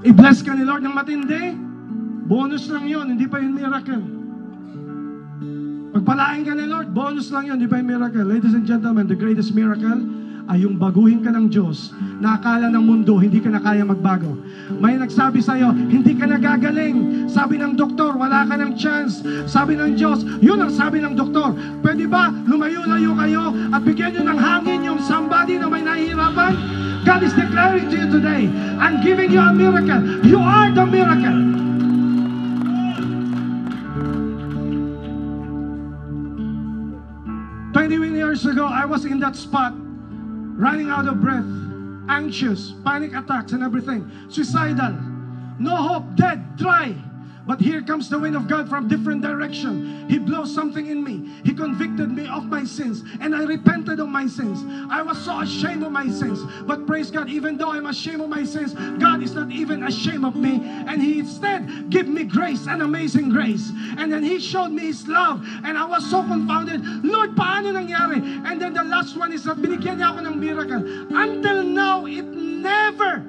S1: I-bless ka ni Lord ng matindi, bonus lang yun, hindi pa yun miracle. Pagpalain ka ni Lord, bonus lang yun, hindi pa yun miracle. Ladies and gentlemen, the greatest miracle ay yung baguhin ka ng Diyos na akala ng mundo, hindi ka na kaya magbago. May nagsabi sa'yo, hindi ka nagagaling. Sabi ng doktor, wala ka ng chance. Sabi ng Diyos, yun ang sabi ng doktor. Pwede ba lumayo-layo kayo at bigyan nyo ng hangin yung somebody na may nahihirapan? God is declaring to you today, I'm giving you a miracle. You are the miracle. Years ago, I was in that spot, running out of breath, anxious, panic attacks and everything, suicidal, no hope, dead, dry. But here comes the wind of God from different direction. He blows something in me. He convicted me of my sins. And I repented of my sins. I was so ashamed of my sins. But praise God, even though I'm ashamed of my sins, God is not even ashamed of me. And He instead gave me grace, an amazing grace. And then He showed me His love. And I was so confounded. Lord, paano nangyari? And then the last one is that binigyan niya ako ng miracle. Until now, it never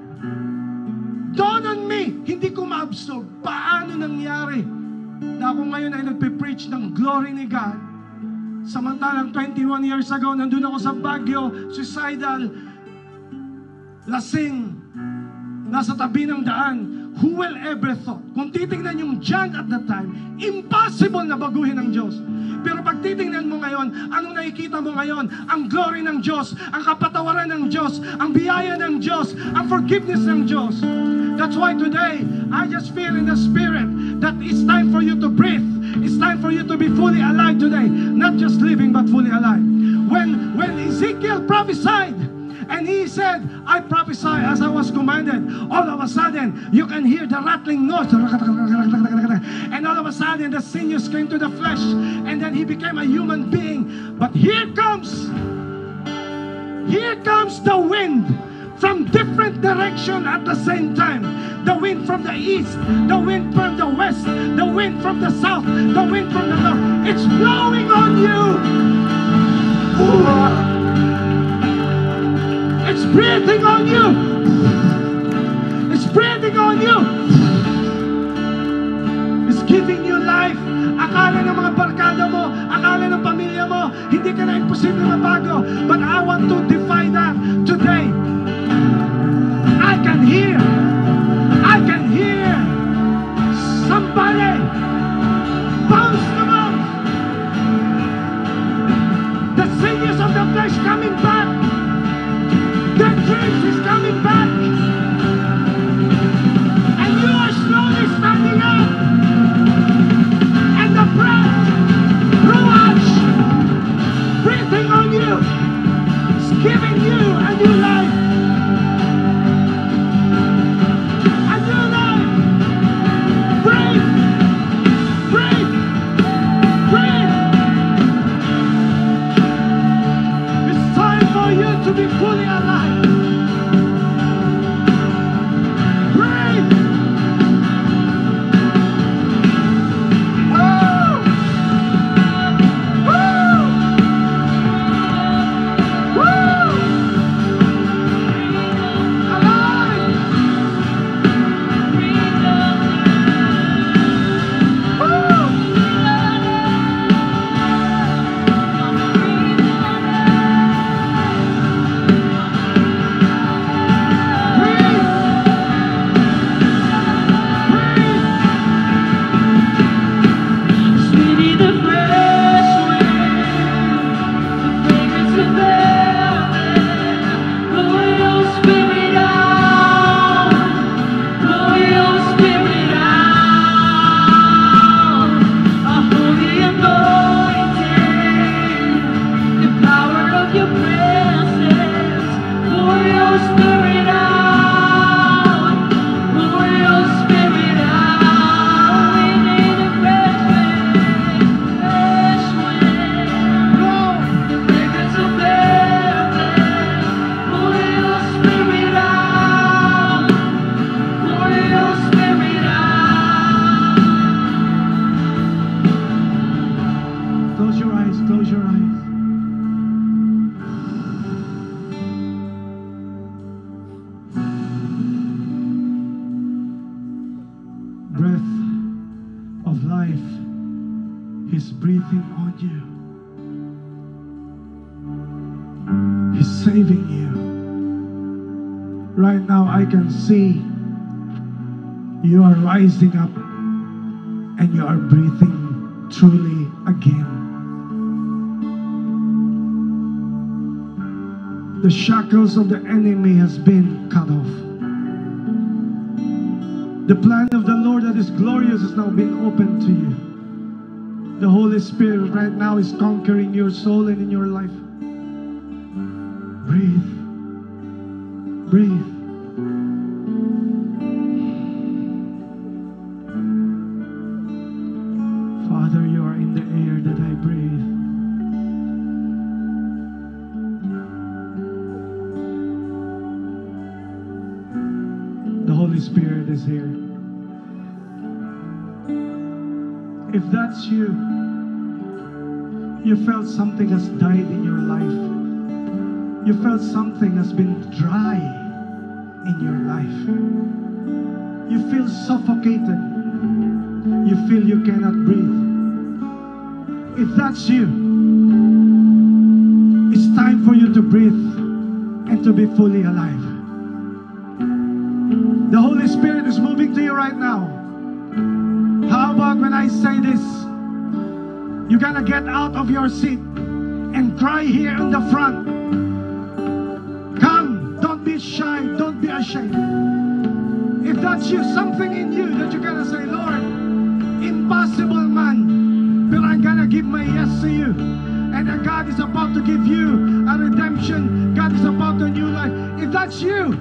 S1: dawned on me, hindi ko ma-absorb paano nangyari na ako ngayon ay nagpe-preach preach ng glory ni God. Samantalang 21 years ago, nandun ako sa Baguio, suicidal, lasing, nasa tabi ng daan. Who will ever thought? Kung titingnan yung John at that time, impossible na baguhin ng Diyos. Pero pag titingnan mo ngayon, anong nakikita mo ngayon? Ang glory ng Diyos, ang kapatawaran ng Diyos, ang biyaya ng Diyos, ang forgiveness ng Diyos. That's why today, I just feel in the Spirit that it's time for you to breathe. It's time for you to be fully alive today. Not just living, but fully alive. When Ezekiel prophesied, and he said, I prophesy as I was commanded. All of a sudden, you can hear the rattling noise. And all of a sudden, the sinews came to the flesh. And then he became a human being. But here comes the wind from different direction at the same time. The wind from the east, the wind from the west, the wind from the south, the wind from the north. It's blowing on you. Ooh. It's breathing on you. It's breathing on you. It's giving you life. Akala ng mga barkada mo, akala ng pamilya mo, hindi ka na imposible mabago. But I want to defy that today. I can hear somebody bounce the mouth. The sinews of the flesh coming back. The dreams is coming back. And you are slowly standing up. And the breath, ruach, breathing on you, is giving you a new life. A new life. Breathe. Breathe. Breathe. It's time for you to be fully alive. Saving you. Right now I can see you are rising up and you are breathing truly again. The shackles of the enemy has been cut off. The plan of the Lord that is glorious is now being opened to you. The Holy Spirit right now is conquering your soul and in your life. Breathe. Breathe. Father, you are in the air that I breathe. The Holy Spirit is here. If that's you, you felt something has died in your life. You felt something has been dry in your life. You feel suffocated. You feel you cannot breathe. If that's you, it's time for you to breathe and to be fully alive. The Holy Spirit is moving to you right now. How about when I say this, you're gonna get out of your seat and cry here in the front. Come, don't be shy, don't be ashamed. If that's you, something in you that you're gonna say, Lord, impossible man, but I'm gonna give my yes to you. And then God is about to give you a redemption. God is about a new life. If that's you,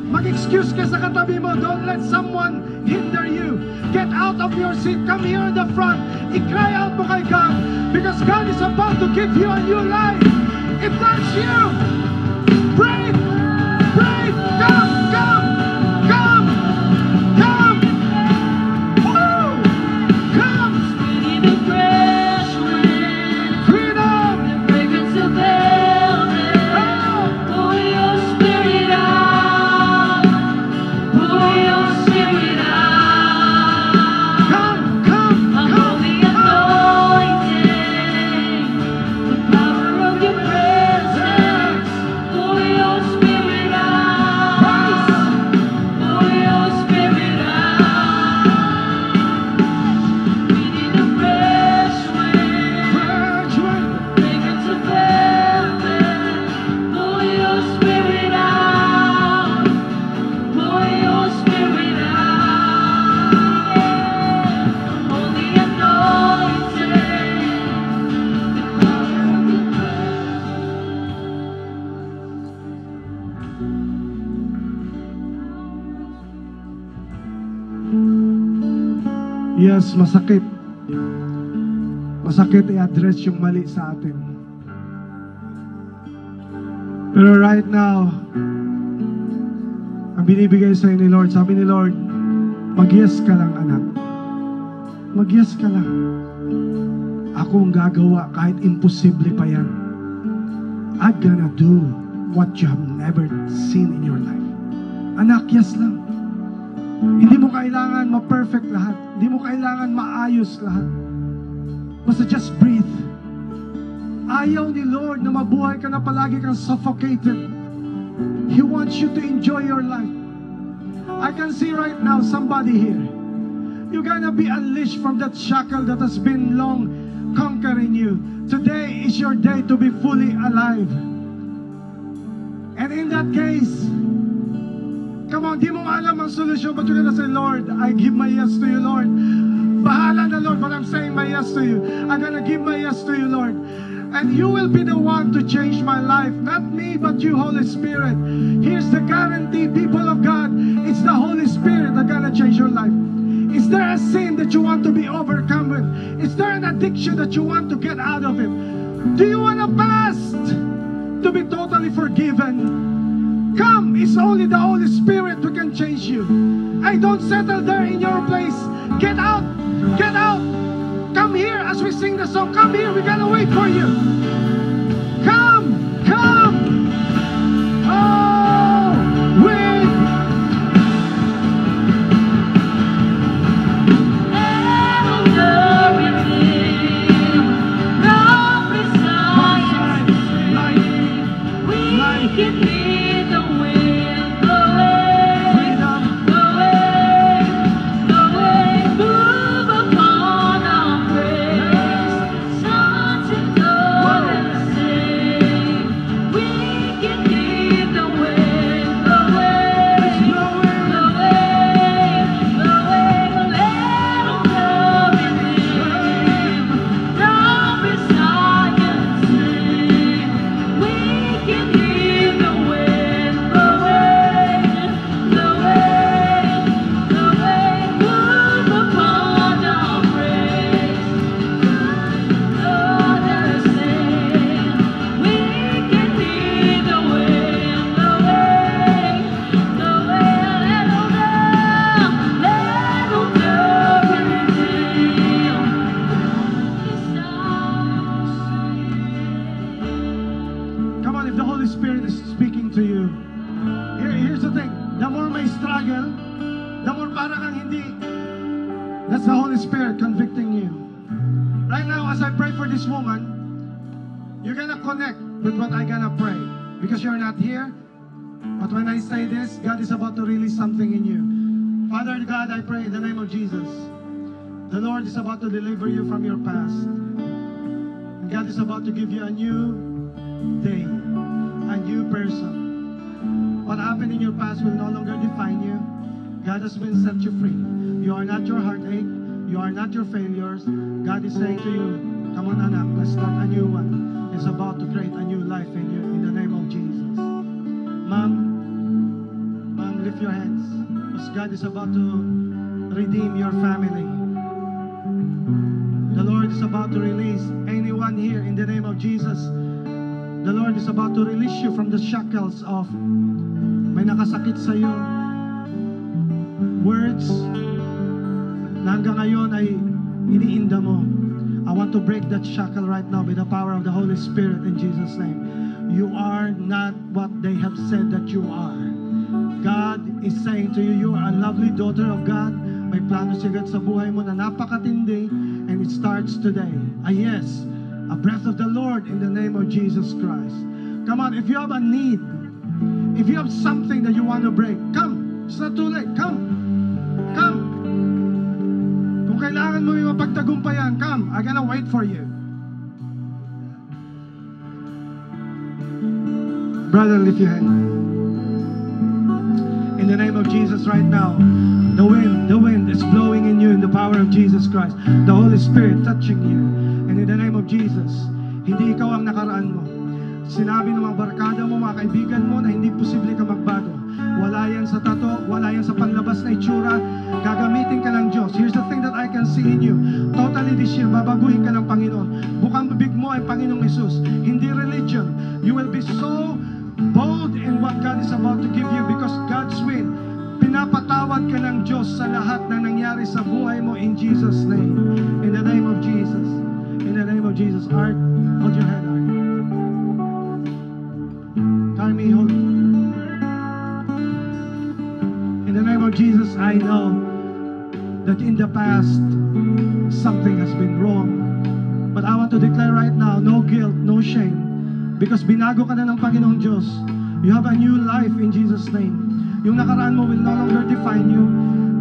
S1: mag-excuse ka sa katabi mo. Don't let someone hinder you. Get out of your seat. Come here in the front. I-cry out mo kay God. Because God is about to give you a new life. If that's you, breathe! Breathe! Come! Come! Come! Come! Woo! Come!
S2: Need a fresh wind.
S1: Freedom!
S2: The fragrance of velvet. Pour your spirit out. Pour your spirit out.
S1: Come! Come!
S2: A holy anointing. The power of your presence. Pour your spirit out. Pour your spirit out. We need a fresh wind.
S1: Fresh wind!
S2: Fragrance of velvet. Pour your spirit out. Pour your spirit out. Holy anointing. The power of your presence.
S1: Yes, masakit. Masakit i-address yung mali sa atin. Pero right now, ang binibigay sa'yo ni Lord, sabi ni Lord, mag-yes ka lang, anak. Mag-yes ka lang. Ako ang gagawa kahit imposible pa yan. I'm gonna do what you have never seen in your life. Anak, yes lang. Hindi mo kailangan ma-perfect lahat. Hindi mo kailangan maayos lahat. Basta just breathe. Ayaw ni Lord na mabuhay ka na palagi kang suffocated. He wants you to enjoy your life. I can see right now somebody here. You're gonna be unleashed from that shackle that has been long conquering you. Today is your day to be fully alive. And in that case, come on, di mo alam ang solusyon, but you're gonna say, Lord, I give my yes to you, Lord. Bahala na, Lord, but I'm saying my yes to you. I'm gonna give my yes to you, Lord. And you will be the one to change my life. Not me, but you, Holy Spirit. Here's the guarantee, people of God. It's the Holy Spirit that's gonna change your life. Is there a sin that you want to be overcome with? Is there an addiction that you want to get out of it? Do you want to fast to be totally forgiven? Come, it's only the Holy Spirit who can change you. I don't settle there in your place. Get out, get out. Come here as we sing the song. Come here, we're gonna wait for you. Come, come. Oh, wait. Right now, as I pray for this woman, you're gonna connect with what I'm gonna pray. Because you're not here, but when I say this, God is about to release something in you. Father God, I pray in the name of Jesus. The Lord is about to deliver you from your past. And God is about to give you a new day, a new person. What happened in your past will no longer define you. God has been set you free. You are not your heartache. You are not your failures. God is saying to you, come on, anak, let's start a new one. It's about to create a new life in you in the name of Jesus. Mom, lift your hands. Because God is about to redeem your family. The Lord is about to release anyone here in the name of Jesus. The Lord is about to release you from the shackles of may nakasakit sa iyo. Words na hanggang ngayon ay iniinda mo. I want to break that shackle right now by the power of the Holy Spirit in Jesus' name. You are not what they have said that you are. God is saying to you, you are a lovely daughter of God. May plano si God sa buhay mo na napakatindi, and it starts today. Yes, a breath of the Lord in the name of Jesus Christ. Come on, if you have a need, if you have something that you want to break, come. It's not too late. Come. Come. Kung kailangan mo yung mapagtagumpayan, come. I'm gonna wait for you. Brother, lift your hand. In the name of Jesus right now, the wind is blowing in you in the power of Jesus Christ. The Holy Spirit touching you. And in the name of Jesus, hindi ikaw ang nakaraan mo. Sinabi ng mga barkada mo, mga kaibigan mo na hindi posible ka magbago. Wala yan sa tato, wala yan sa panlabas na itsura. Gagamitin ka ng Diyos. Here's the thing that I can see in you. Totally this year, babaguhin ka ng Panginoon. Bukang bibig mo ay Panginoong Jesus. Hindi religion. You will be so bold in what God is about to give you because God's will. Pinapatawad ka ng Diyos sa lahat na nangyari sa buhay mo in Jesus' name. In the name of Jesus. In the name of Jesus. Art, hold your head, Art. Carmi, hold. In the name of Jesus, I know that in the past, something has been wrong. But I want to declare right now, no guilt, no shame. Because binago ka na ng Panginoong Diyos. You have a new life in Jesus' name. Yung nakaraan mo will no longer define you.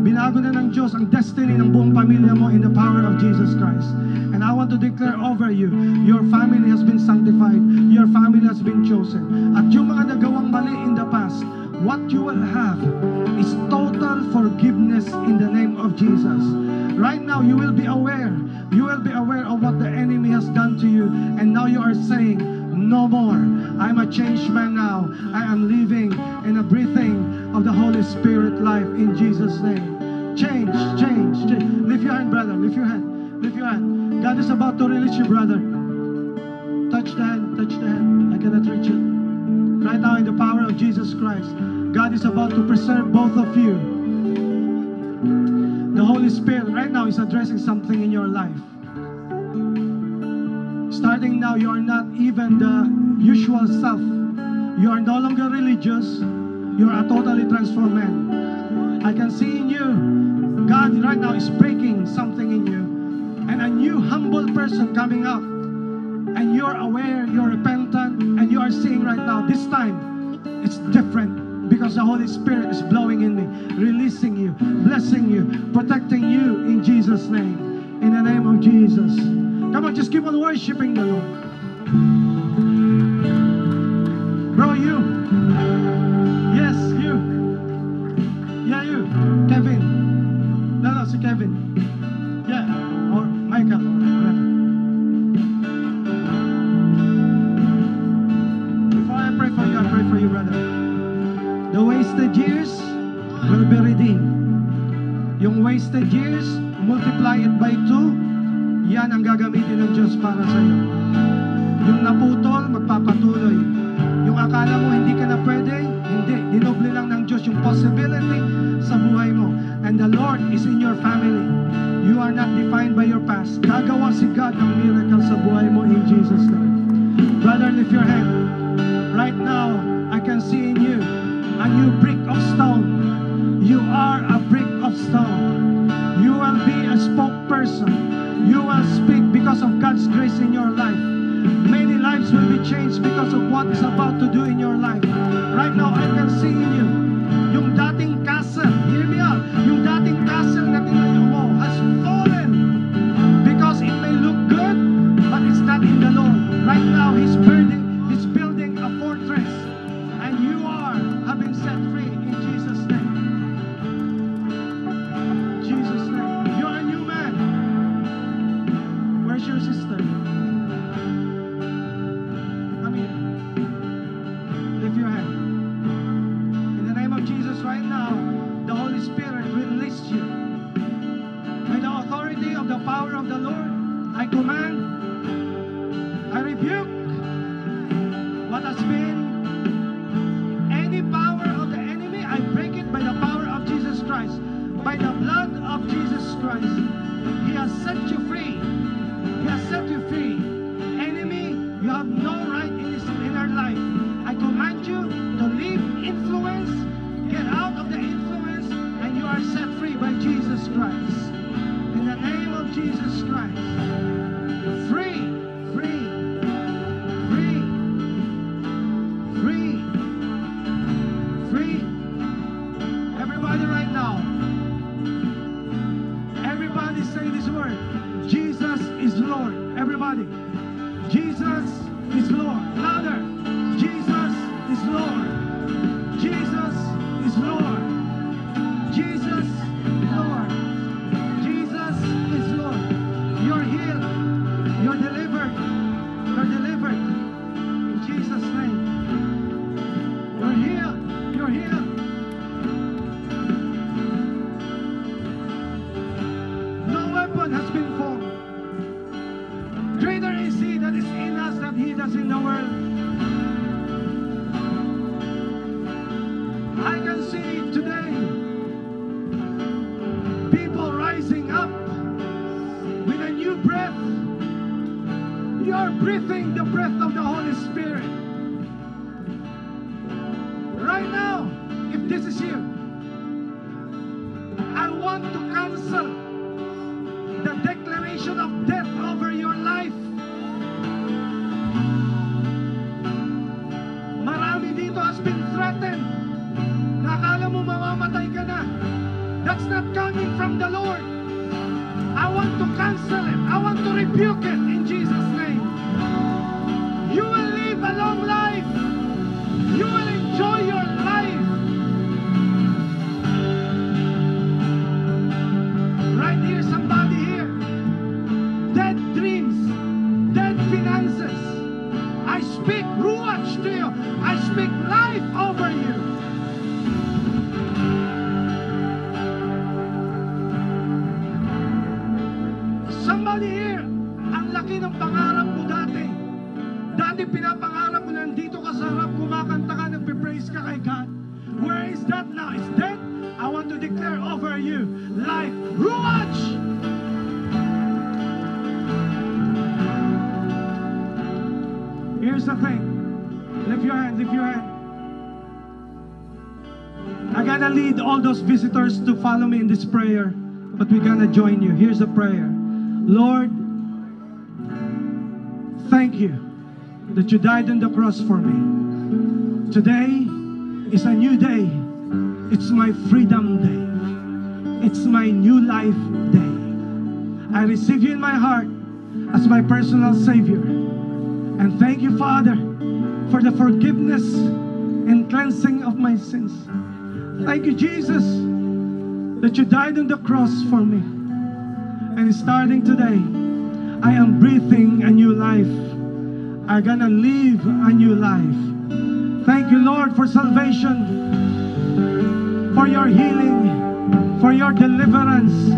S1: Binago na ng Diyos ang destiny ng buong pamilya mo in the power of Jesus Christ. And I want to declare over you, your family has been sanctified. Your family has been chosen. At yung mga nagawang mali in the past, what you will have is total forgiveness in the name of Jesus. Right now, you will be aware. You will be aware of what the enemy has done to you. And now you are saying, no more. I'm a changed man now. I am living in a breathing of the Holy Spirit life in Jesus' name. Change, change, change. Lift your hand, brother. Lift your hand. Lift your hand. God is about to release you, brother. Touch the hand. Touch the hand. I cannot reach it. Right now, in the power of Jesus Christ, God is about to preserve both of you. The Holy Spirit right now is addressing something in your life. Starting now, you are not even the usual self. You are no longer religious. You are a totally transformed man. I can see in you, God right now is breaking something in you. And a new humble person coming up. And you're aware, you're repentant, and you are seeing right now, this time, it's different. Because the Holy Spirit is blowing in me, releasing you, blessing you, protecting you in Jesus' name. In the name of Jesus. Come on, just keep on worshiping the Lord. Bro, you. Yes, you. Yeah, you. Kevin. No, si Kevin. Yeah, or Michael, or whatever. Before I pray for you, brother. The wasted years will be redeemed. Yung wasted years, multiply it by 2. Yan ang gagamitin ng Diyos para sa iyo. Yung naputol, magpapatuloy. Yung akala mo hindi ka na pwede, hindi. Dinoble lang ng Diyos yung possibility sa buhay mo. And the Lord is in your family. You are not defined by your past. Gagawa si God ng miracle sa buhay mo in Jesus' name. Brother, lift your hand. Right now, I can see in you a new brick of stone. You are a brick of stone. You will be a spokesperson. You will speak because of because of what He's about to do in your life. Right now, I can see in you, yung dating castle, hear me out, yung dating castle na tinayo mo has fallen because it may look good, but it's not in the Lord. Right now, He's building a fortress, and you have been set free in Jesus' name. Jesus' name. You're a new man. Where's your sister? Come here. Lift your hand. In the name of Jesus right now, the Holy Spirit release you. By the authority of the power of the Lord, I command, I rebuke what has been any power of the enemy. I break it by the power of Jesus Christ. By the blood of Jesus Christ. He has set you free. He has set you free. Enemy, you have no right in our life. I command you to leave influence, get out of the influence, and you are set free by Jesus Christ. In the name of Jesus Christ. Free, free, free, free, free. Everybody right now. Everybody say this word. Jesus is Lord. Everybody. Jesus is Lord. Louder. Jesus is Lord. Jesus is Lord. Jesus is Lord. Jesus is Lord. You're healed. You're delivered. You're delivered. In Jesus' name. You're healed. You're healed. No weapon has been formed. Greater is He that is in us than he that's in the world. I can see today people rising up with a new breath. You are breathing the breath of the Holy Spirit. Right now, if this is you, I want to cancel the declaration of death over your life. Marami dito has been threatened. Nakala mo mamamatay ka na. That's not coming from the Lord. I want to cancel it. I want to rebuke it in Jesus' name. You will live a long life. You will enjoy your life. Right here, somebody here. Dead dreams, dead finances. I speak ruach to you. I speak life over you. Somebody here, ang laki ng pangarap mo dati. Dati pinapangarap mo nandito ka sa harap, kumakanta ka, nagpe-praise ka kay God. Where is that now? It's dead? I want to declare over you life. Ruach! Here's the thing. Lift your hand, lift your hand. I gotta lead all those visitors to follow me in this prayer, but we're gonna join you. Here's the prayer. Lord, thank you that you died on the cross for me. Today is a new day. It's my freedom day. It's my new life day. I receive you in my heart as my personal Savior. And thank you, Father, for the forgiveness and cleansing of my sins. Thank you, Jesus, that you died on the cross for me. And starting today, I am breathing a new life. I'm gonna live a new life. Thank you, Lord, for salvation, for your healing, for your deliverance.